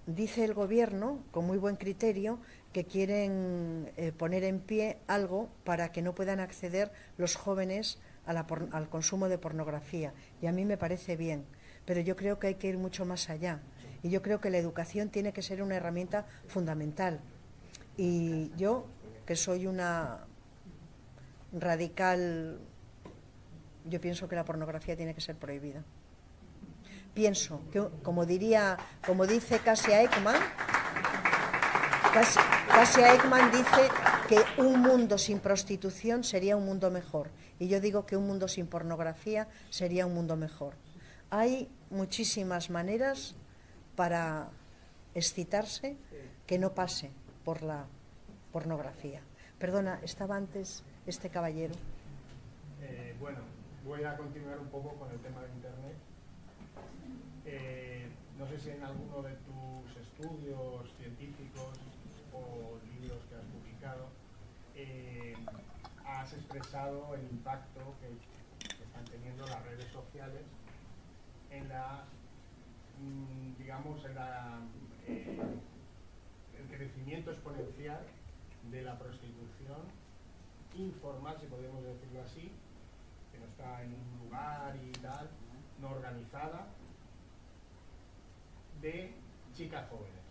dice el Gobierno, con muy buen criterio, que quieren poner en pie algo para que no puedan acceder los jóvenes al consumo de pornografía. Y a mí me parece bien, pero yo creo que hay que ir mucho más allá. Y yo creo que la educación tiene que ser una herramienta fundamental. Y yo, que soy una radical, yo pienso que la pornografía tiene que ser prohibida. Pienso que, como dice Kasia Ekman, Kasia Ekman dice que un mundo sin prostitución sería un mundo mejor. Y yo digo que un mundo sin pornografía sería un mundo mejor. Hay muchísimas maneras para excitarse que no pase por la pornografía. Perdona, estaba antes este caballero. Bueno, voy a continuar un poco con el tema de Internet. No sé si en alguno de tus estudios científicos o libros que has publicado has expresado el impacto que están teniendo las redes sociales en la, digamos, el crecimiento exponencial de la prostitución informal, si podemos decirlo así, que no está en un lugar y tal, no organizada, de chicas jóvenes,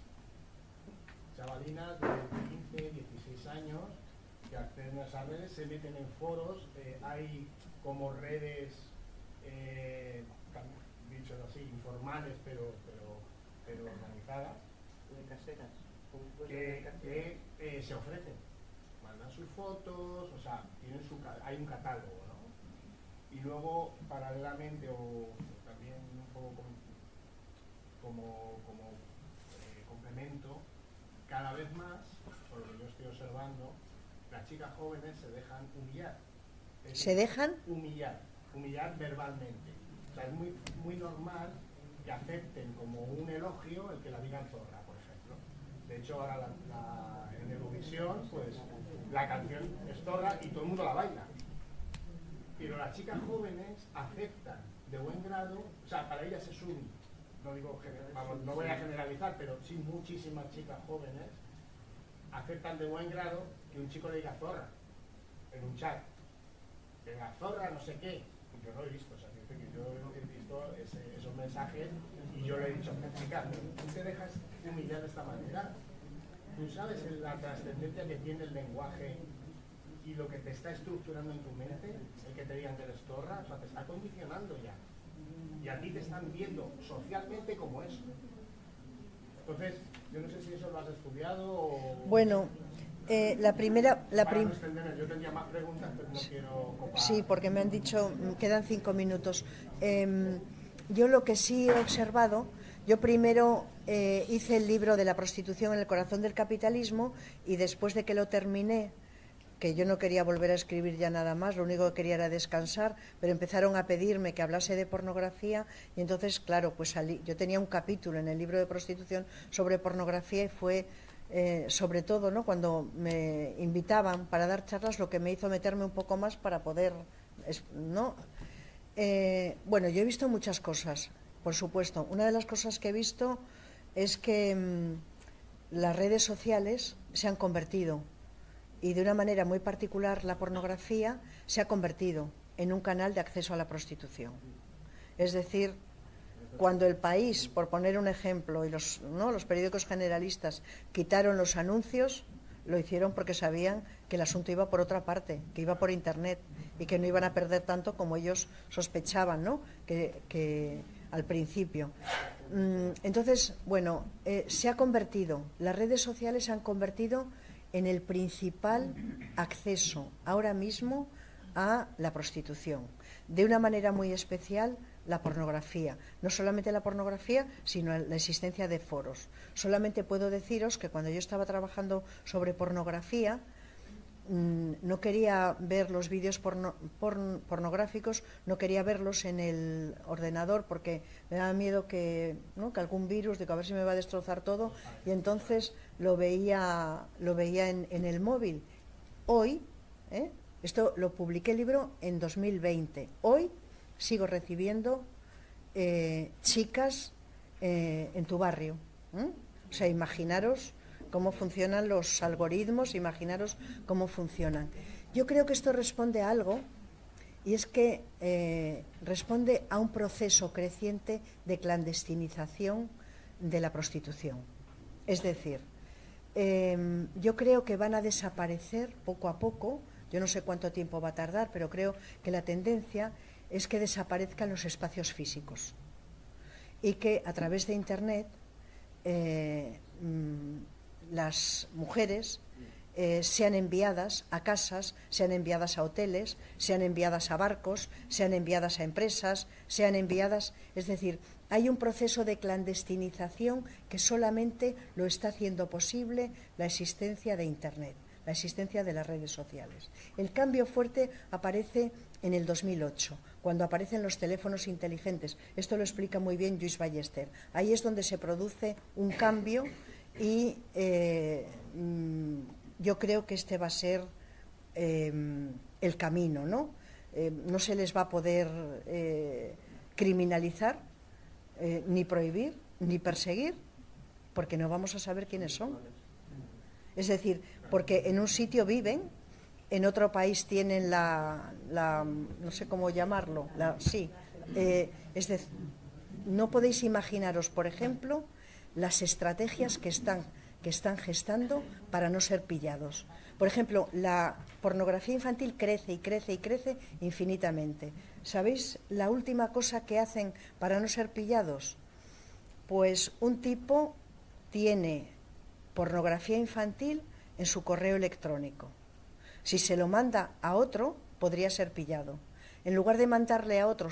chavalinas de 15, 16 años que acceden a esas redes, se meten en foros, hay como redes, dicho así, informales pero organizadas, que se ofrecen, mandan sus fotos, o sea, hay un catálogo, ¿no? Y luego, paralelamente, o también un poco como complemento, cada vez más, por lo que yo estoy observando, las chicas jóvenes se dejan humillar. ¿Se dejan? Humillar verbalmente. O sea, es muy normal que acepten como un elogio el que la digan zorra, por ejemplo. De hecho, ahora en Eurovisión, pues la canción es zorra y todo el mundo la baila. Pero las chicas jóvenes aceptan de buen grado, o sea, para ellas es no voy a generalizar, pero sí muchísimas chicas jóvenes aceptan de buen grado que un chico le diga zorra en un chat, que la zorra no sé qué. Yo no he visto, o sea, que yo he visto esos mensajes y yo le he dicho, chica, tú te dejas humillar de esta manera, tú sabes la trascendencia que tiene el lenguaje y lo que te está estructurando en tu mente, el que te digan que eres zorra, o sea, te está condicionando ya. Y a ti te están viendo socialmente como eso. Entonces, yo no sé si eso lo has estudiado o... Bueno, la primera... Para no extenderme, yo tendría más preguntas, pero no quiero copar. Sí, porque me han dicho, quedan 5 minutos. Yo lo que sí he observado, yo primero hice el libro de la prostitución en el corazón del capitalismo y después de que lo terminé, que yo no quería volver a escribir ya nada más, lo único que quería era descansar, pero empezaron a pedirme que hablase de pornografía y entonces, claro, pues salí. Yo tenía un capítulo en el libro de prostitución sobre pornografía y fue, sobre todo, ¿no?, cuando me invitaban para dar charlas, lo que me hizo meterme un poco más para poder, ¿no? Bueno, yo he visto muchas cosas, por supuesto. Una de las cosas que he visto es que las redes sociales se han convertido, y de una manera muy particular la pornografía se ha convertido en un canal de acceso a la prostitución. Es decir, cuando El País, por poner un ejemplo, y los periódicos generalistas quitaron los anuncios, lo hicieron porque sabían que el asunto iba por otra parte, que iba por Internet y que no iban a perder tanto como ellos sospechaban, ¿no?, que al principio. Entonces, bueno, se ha convertido, las redes sociales se han convertido en el principal acceso ahora mismo a la prostitución. De una manera muy especial, la pornografía. No solamente la pornografía, sino la existencia de foros. Solamente puedo deciros que cuando yo estaba trabajando sobre pornografía, no quería ver los vídeos pornográficos, no quería verlos en el ordenador porque me daba miedo que algún virus, digo, a ver si me va a destrozar todo, y entonces lo veía en el móvil. Hoy, esto lo publiqué el libro en 2020, hoy sigo recibiendo chicas en tu barrio. O sea, imaginaros cómo funcionan los algoritmos, imaginaros cómo funcionan. Yo creo que esto responde a algo, y es que responde a un proceso creciente de clandestinización de la prostitución. Es decir, yo creo que van a desaparecer poco a poco, yo no sé cuánto tiempo va a tardar, pero creo que la tendencia es que desaparezcan los espacios físicos y que a través de Internet las mujeres sean enviadas a casas, sean enviadas a hoteles, sean enviadas a barcos, sean enviadas a empresas, sean enviadas... Es decir, hay un proceso de clandestinización que solamente lo está haciendo posible la existencia de Internet, la existencia de las redes sociales. El cambio fuerte aparece en el 2008, cuando aparecen los teléfonos inteligentes. Esto lo explica muy bien Lluís Ballester. Ahí es donde se produce un cambio y yo creo que este va a ser el camino, ¿no? No se les va a poder criminalizar, ni prohibir, ni perseguir, porque no vamos a saber quiénes son. Es decir, porque en un sitio viven, en otro país tienen no sé cómo llamarlo, es decir, no podéis imaginaros, por ejemplo, las estrategias que están gestando para no ser pillados. Por ejemplo, la pornografía infantil crece y crece y crece infinitamente. ¿Sabéis la última cosa que hacen para no ser pillados? Pues un tipo tiene pornografía infantil en su correo electrónico. Si se lo manda a otro, podría ser pillado. En lugar de mandarle a otro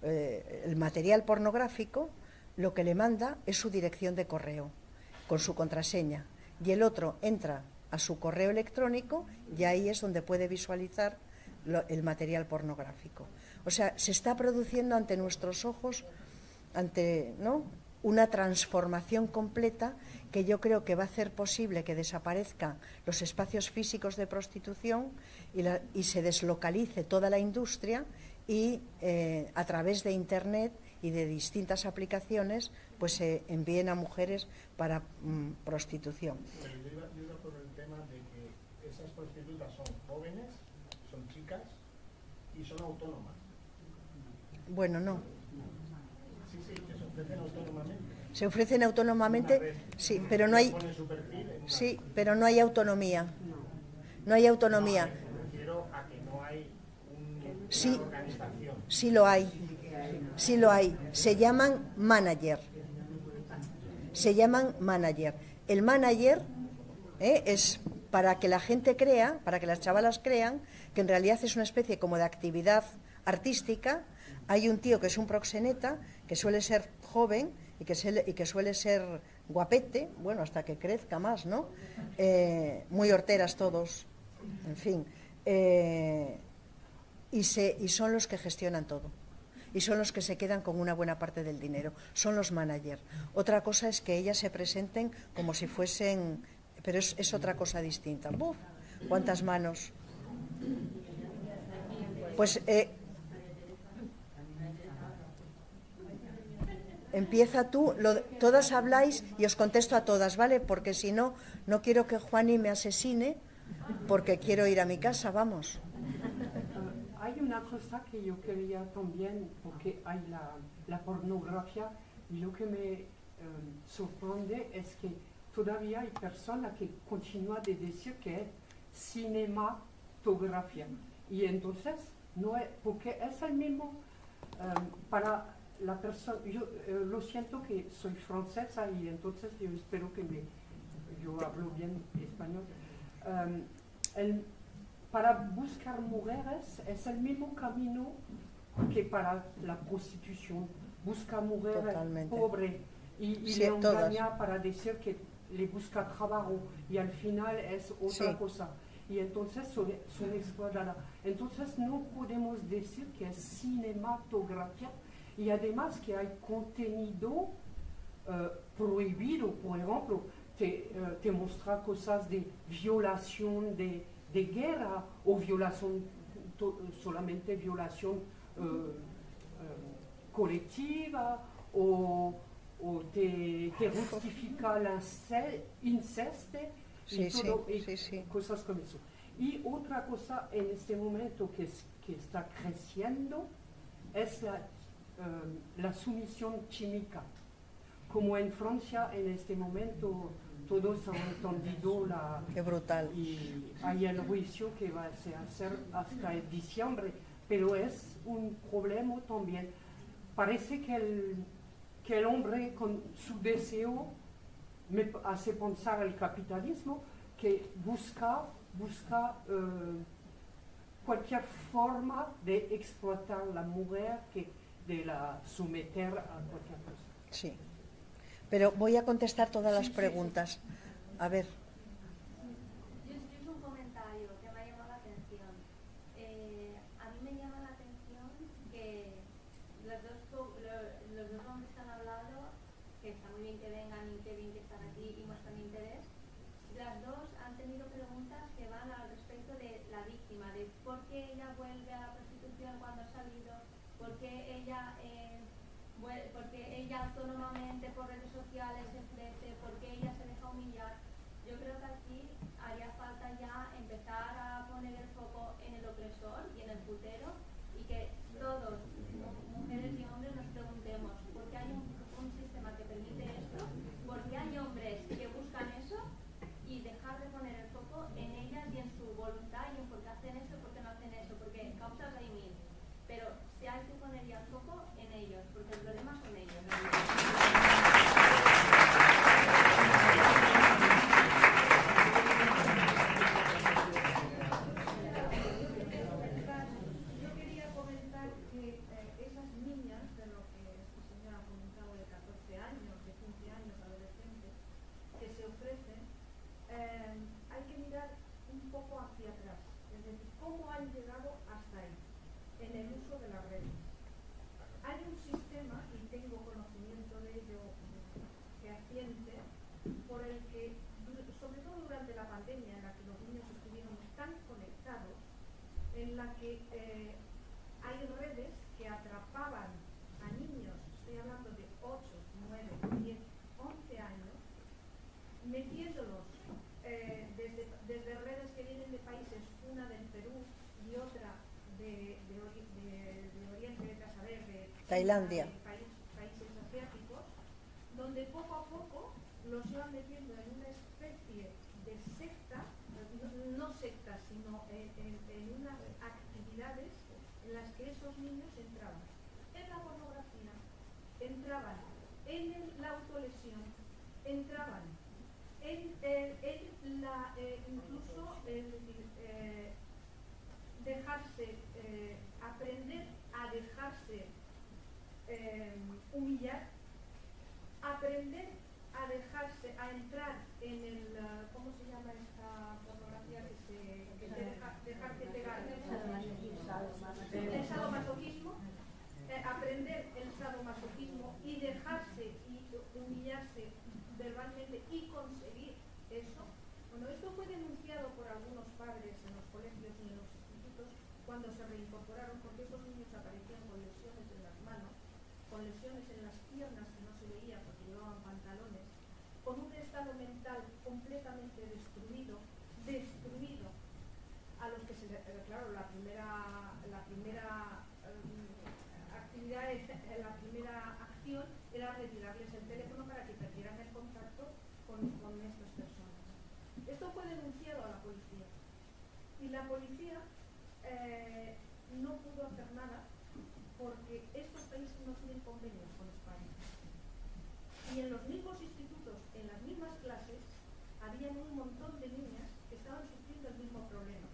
el material pornográfico, lo que le manda es su dirección de correo, con su contraseña. Y el otro entra a su correo electrónico y ahí es donde puede visualizar el material pornográfico. O sea, se está produciendo ante nuestros ojos, ¿no?, una transformación completa que yo creo que va a hacer posible que desaparezcan los espacios físicos de prostitución y se deslocalice toda la industria y a través de Internet y de distintas aplicaciones pues se envíen a mujeres para prostitución. Pero yo iba por el tema de que esas prostitutas son jóvenes, son chicas y son autónomas. Bueno, no. Sí, que se ofrecen autónomamente. Se ofrecen autónomamente, sí, pero no hay... Sí, pero no hay autonomía. No hay autonomía. Me refiero a que no hay Sí, una organización. sí lo hay. Sí lo hay. Se llaman manager. se llaman manager. El manager es para que la gente crea, para que las chavalas crean que en realidad es una especie como de actividad artística. Hay un tío que es un proxeneta, que suele ser joven y que suele ser guapete, bueno, hasta que crezca más, ¿no? Muy horteras todos, en fin. Y son los que gestionan todo. Y son los que se quedan con una buena parte del dinero. Son los managers. Otra cosa es que ellas se presenten como si fuesen... Pero es otra cosa distinta. ¡Buf! ¿Cuántas manos? Pues... empieza tú, todas habláis y os contesto a todas, ¿vale? Porque si no, no quiero que Juani me asesine, porque quiero ir a mi casa, vamos. Hay una cosa que yo quería también, porque hay la pornografía, y lo que me sorprende es que todavía hay personas que continúan de decir que es cinematografía. Y entonces, no es, porque es el mismo para... la persona, yo lo siento que soy francesa y entonces yo espero que yo hablo bien español. Para buscar mujeres es el mismo camino que para la prostitución. Busca mujeres pobres y sí, le engaña todas. para decir que le busca trabajo y al final es otra cosa. Y entonces son explotadas. Entonces no podemos decir que es cinematografía. Y además que hay contenido prohibido, por ejemplo, te muestra cosas de violación, de guerra, o violación, solamente violación colectiva, o te justifica el incesto, y cosas como eso. Y otra cosa en este momento que está creciendo es la sumisión química. Como en Francia en este momento todos han entendido Qué brutal. y hay el juicio que va a hacer hasta diciembre, pero es un problema también. Parece que el hombre con su deseo me hace pensar el capitalismo que busca cualquier forma de explotar la mujer, de la someter a cualquier cosa. Sí, pero voy a contestar todas las preguntas. A ver. Yo es un comentario que me ha llamado la atención. A mí me llama la atención que los dos hombres que han hablado, que está muy bien que vengan y que bien que están aquí y muestran interés, las dos han tenido preguntas que van al respecto de la víctima, de por qué ella vuelve a la prostitución cuando ha salido, porque ella autónomamente por redes sociales se ofrece, porque ella se deja humillar. Yo creo que aquí haría falta ya empezar a poner el foco en el opresor y en el putero, y que todos, mujeres y hombres, nos preguntemos por qué hay un sistema que permite esto, por qué hay hombres que buscan eso, y dejar de poner el foco en ellas y en su voluntad y en por qué hacen eso, por qué no hacen eso, porque causas hay mil, pero si hay que poner ya el foco en ellos, porque el problema son ellos. Yo quería comentar que esas niñas, de lo que esta señora ha comentado, de 14 años, de 15 años, adolescentes, que se ofrecen, hay que mirar un poco hacia atrás, es decir, cómo han llegado hasta ahí, en el uso de las redes. Hay un sistema, y tengo conocimiento de ello fehaciente, por el que, sobre todo durante la pandemia, en la que los niños estuvieron tan conectados, en la que hay redes que atrapaban a niños, estoy hablando de 8, 9, 10, 11 años, metiéndolos desde redes que vienen de países, una del Perú y otra de Oriente, de saber, de Tailandia, de países asiáticos, donde poco a poco los iban metiendo en una especie de secta, no secta, sino en unas actividades en las que esos niños entraban en la pornografía, entraban en la autolesión, entraban incluso dejarse, aprender a dejarse humillar, aprender a dejarse, a entrar en el, ¿cómo se llama esta pornografía que te dejar que te gane? El sadomasoquismo, aprender el sadomasoquismo y dejarse y humillarse verbalmente y conseguir eso. Bueno, esto fue denunciado por algunos padres en los colegios y en los institutos cuando se reincorporaron, porque estos niños aparecían con lesiones en las manos, con lesiones en las piernas que no se veía porque llevaban pantalones, con un estado mental completamente destruido, a los que se claro, la primera actividad, la primera acción era retirarles el teléfono para que perdieran el contacto con estas personas. Esto fue denunciado a la policía y la policía no pudo hacer nada porque estos países no tienen convenios con España. Y en los mismos institutos, en las mismas clases, había un montón de niñas que estaban sufriendo el mismo problema.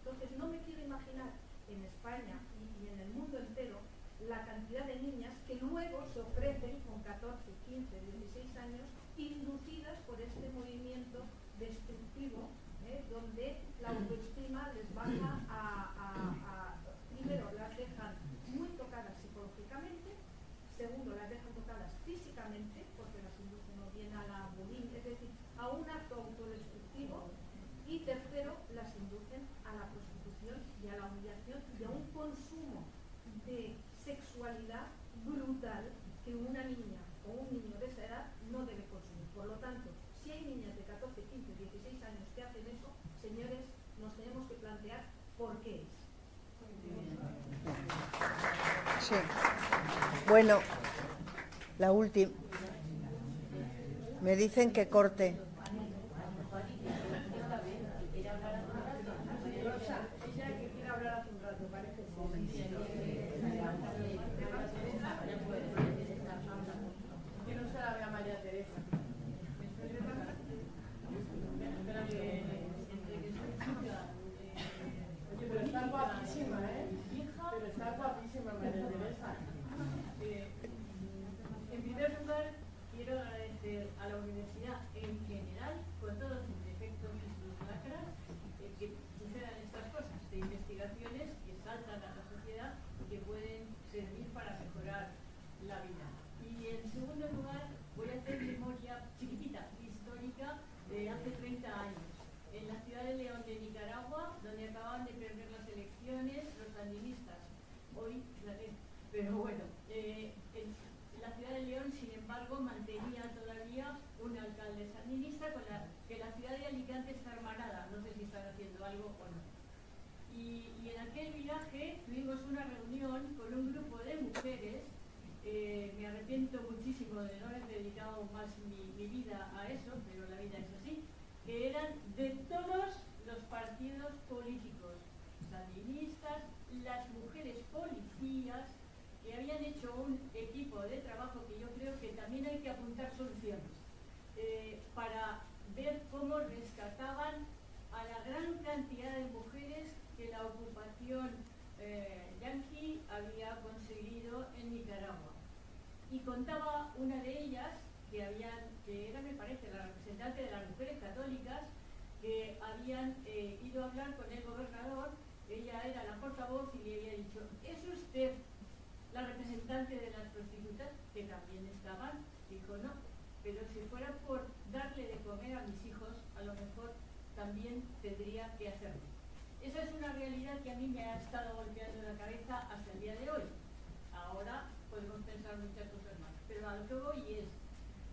Entonces no me quiero imaginar en España y en el mundo entero la cantidad de niñas que luego se ofrecen con 14, 15, 16 años inducidas por este movimiento destructivo, donde la autoestima les baja primero las dejan muy tocadas psicológicamente, segundo las dejan tocadas físicamente porque las inducen o bien a la bulimia, es decir, a un acto autodestructivo, y tercero las inducen a la prostitución y a la humillación y a un consumo de sexualidad brutal que una niña o un niño de esa edad no debe consumir. Por lo tanto, si hay niñas de 14, 15, 16 años que hacen eso, señores, nos tenemos que plantear por qué es. Sí. Bueno, la última. Me dicen que corte. En primer lugar, quiero agradecer a la universidad en general, con todos sus defectos y sus lacras, que sucedan estas cosas de investigaciones que saltan a la sociedad y que pueden servir para mejorar la vida. Y en segundo lugar, voy a hacer memoria chiquitita, histórica, de hace 30 años. En la ciudad de León de Nicaragua, donde acababan de perder las elecciones los sandinistas. Hoy, pero bueno, la ciudad de León, sin embargo, mantenía todavía un alcalde sandinista con que la ciudad de Alicante está hermanada. No sé si están haciendo algo o no. Y en aquel viaje tuvimos una reunión con un grupo de mujeres. Me arrepiento muchísimo de no haber dedicado más mi vida a eso, pero la vida es así, que eran de todos los partidos políticos, sandinistas, las mujeres policías, que habían hecho un equipo de trabajo que yo creo que también hay que apuntar soluciones para ver cómo rescataban a la gran cantidad de mujeres que la ocupación yanqui había conseguido en Nicaragua. Y contaba una de ellas, que era, me parece, la representante de las mujeres católicas, que habían ido a hablar con el gobernador. Ella era la portavoz y le había dicho: ¿es usted la representante de las prostitutas? Que también estaban. Dijo: no, pero si fuera por darle de comer a mis hijos, a lo mejor también tendría que hacerlo. Esa es una realidad que a mí me ha estado golpeando la cabeza hasta el día de hoy. Ahora podemos pensar muchas cosas más, pero a lo que voy es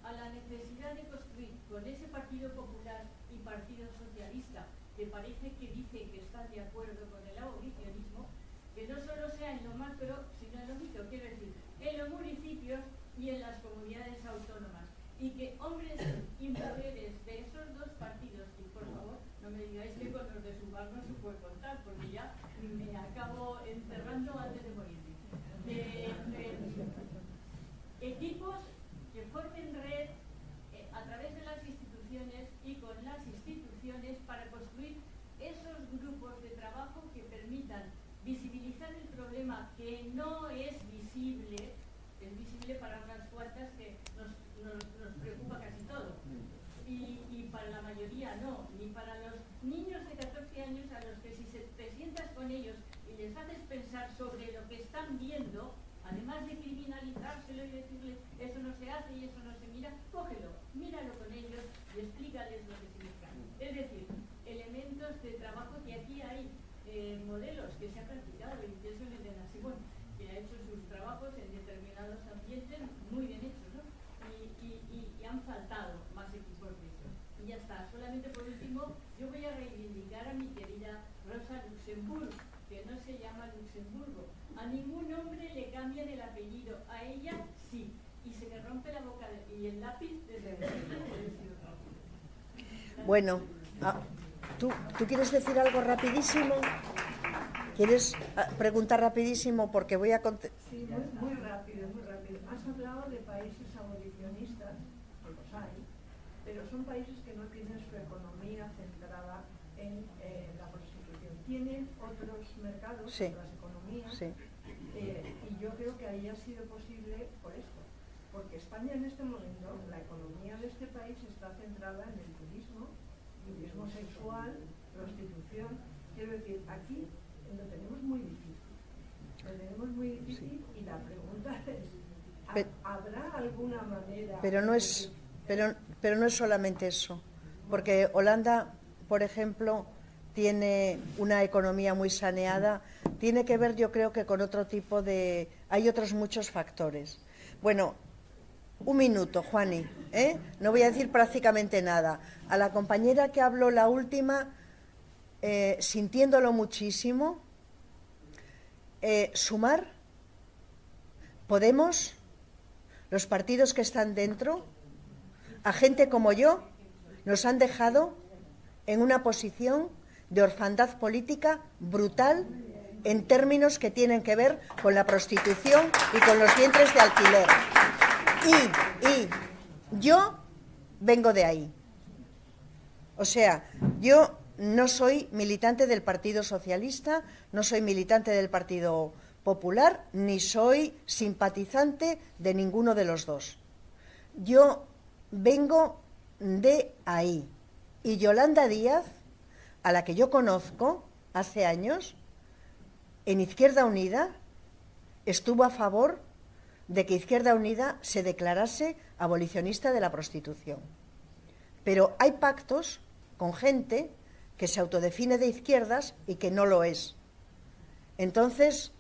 a la necesidad de construir con ese Partido Popular y Partido Socialista, que parece que dicen que están de acuerdo con el abolicionismo, que no solo sea en lo macro, sino en lo micro, quiero decir, en los municipios y en las comunidades autónomas, y que hombres y mujeres de esos dos partidos, y por favor no me digáis que con los de Sumar no se puede contar, porque ya me acabo encerrando antes de morirme. Equipos que formen red a través no es visible, es visible para unas cuantas que nos preocupa casi todo. Y para la mayoría no, ni para los niños de 14 años a los que si te sientas con ellos y les haces pensar sobre lo que están viendo, además de criminalizárselo y decirles eso no se hace y eso no se mira, cógelo, míralo con ellos y explícales lo que significa. Es decir, elementos de trabajo que aquí hay, modelos que se han practicado, y pienso en Elena Simón, que ha hecho sus trabajos en determinados ambientes muy bien hechos, ¿no? Y han faltado más equipos de eso. Y ya está. Solamente por último, yo voy a reivindicar a mi querida Rosa Luxemburgo, que no se llama Luxemburgo. A ningún hombre le cambian el apellido, a ella sí. Y se le rompe la boca y el lápiz desde el Bueno, ¿tú quieres decir algo rapidísimo? ¿Quieres preguntar rapidísimo? Porque voy a Sí, muy rápido, muy rápido. Has hablado de países abolicionistas, que los hay, pero son países que no tienen su economía centrada en la prostitución. Tienen otros mercados, sí, otras economías, sí. Y yo creo que ahí ha sido posible por esto. Porque España en este momento, la economía de este país está centrada en el turismo sexual, prostitución. Quiero decir, aquí lo tenemos muy difícil. Lo tenemos muy difícil, sí. Y la pregunta es, ¿habrá alguna manera? Pero no es solamente eso. Porque Holanda, por ejemplo, tiene una economía muy saneada. Tiene que ver, yo creo, que con otro tipo de... Hay otros muchos factores. Bueno, un minuto, Juani, no voy a decir prácticamente nada. A la compañera que habló la última, sintiéndolo muchísimo, Sumar, Podemos, los partidos que están dentro, a gente como yo, nos han dejado en una posición de orfandad política brutal en términos que tienen que ver con la prostitución y con los vientres de alquiler. Y yo vengo de ahí. O sea, yo no soy militante del Partido Socialista, no soy militante del Partido Popular, ni soy simpatizante de ninguno de los dos. Yo vengo de ahí. Y Yolanda Díaz, a la que yo conozco hace años, en Izquierda Unida, estuvo a favor de que Izquierda Unida se declarase abolicionista de la prostitución. Pero hay pactos con gente que se autodefine de izquierdas y que no lo es. Entonces,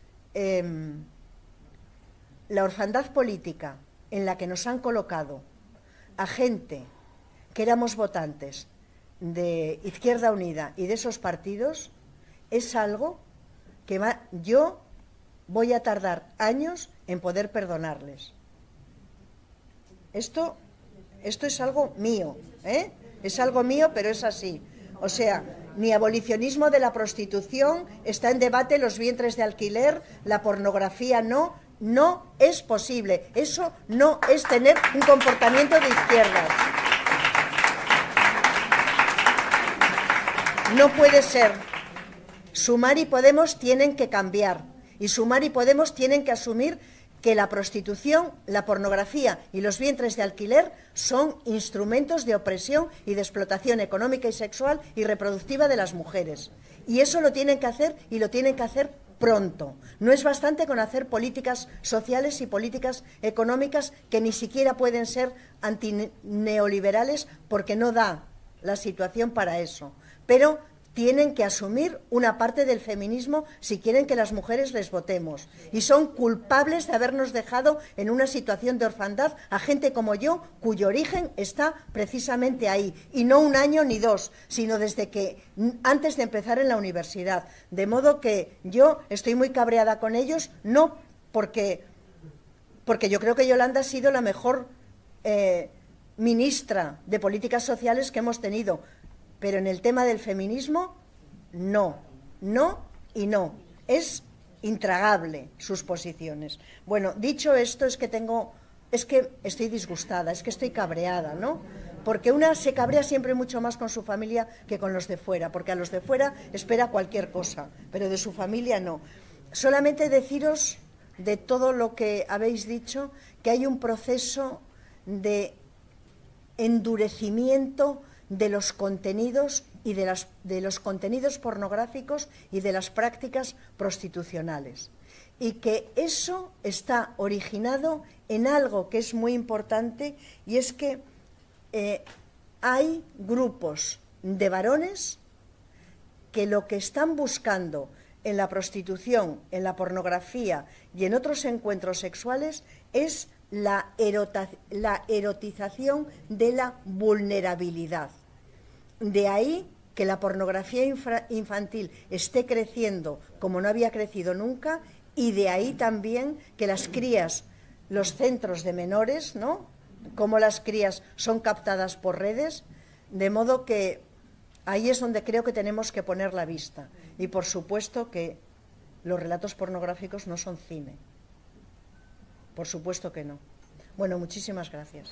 la orfandad política en la que nos han colocado a gente que éramos votantes de Izquierda Unida y de esos partidos es algo que yo voy a tardar años en poder perdonarles. Esto es algo mío, es algo mío, pero es así. O sea, ni abolicionismo de la prostitución, está en debate los vientres de alquiler, la pornografía no es posible. Eso no es tener un comportamiento de izquierdas. No puede ser. Sumar y Podemos tienen que cambiar. Y Sumar y Podemos tienen que asumir que la prostitución, la pornografía y los vientres de alquiler son instrumentos de opresión y de explotación económica y sexual y reproductiva de las mujeres. Y eso lo tienen que hacer, y lo tienen que hacer pronto. No es bastante con hacer políticas sociales y políticas económicas que ni siquiera pueden ser antineoliberales porque no da la situación para eso. Pero tienen que asumir una parte del feminismo si quieren que las mujeres les votemos. Y son culpables de habernos dejado en una situación de orfandad a gente como yo, cuyo origen está precisamente ahí. Y no un año ni dos, sino desde que antes de empezar en la universidad. De modo que yo estoy muy cabreada con ellos, no porque yo creo que Yolanda ha sido la mejor ministra de Políticas Sociales que hemos tenido. Pero en el tema del feminismo, no y no. Es intragable sus posiciones. Bueno, dicho esto, es que estoy disgustada, es que estoy cabreada, ¿no? Porque una se cabrea siempre mucho más con su familia que con los de fuera, porque a los de fuera espera cualquier cosa, pero de su familia no. Solamente deciros de todo lo que habéis dicho que hay un proceso de endurecimiento de los contenidos y de los contenidos pornográficos y de las prácticas prostitucionales. Y que eso está originado en algo que es muy importante, y es que hay grupos de varones que lo que están buscando en la prostitución, en la pornografía y en otros encuentros sexuales es la erotización de la vulnerabilidad. De ahí que la pornografía infantil esté creciendo como no había crecido nunca, y de ahí también que las crías, los centros de menores, ¿no?, cómo las crías son captadas por redes, de modo que ahí es donde creo que tenemos que poner la vista. Y por supuesto que los relatos pornográficos no son cine. Por supuesto que no. Bueno, muchísimas gracias.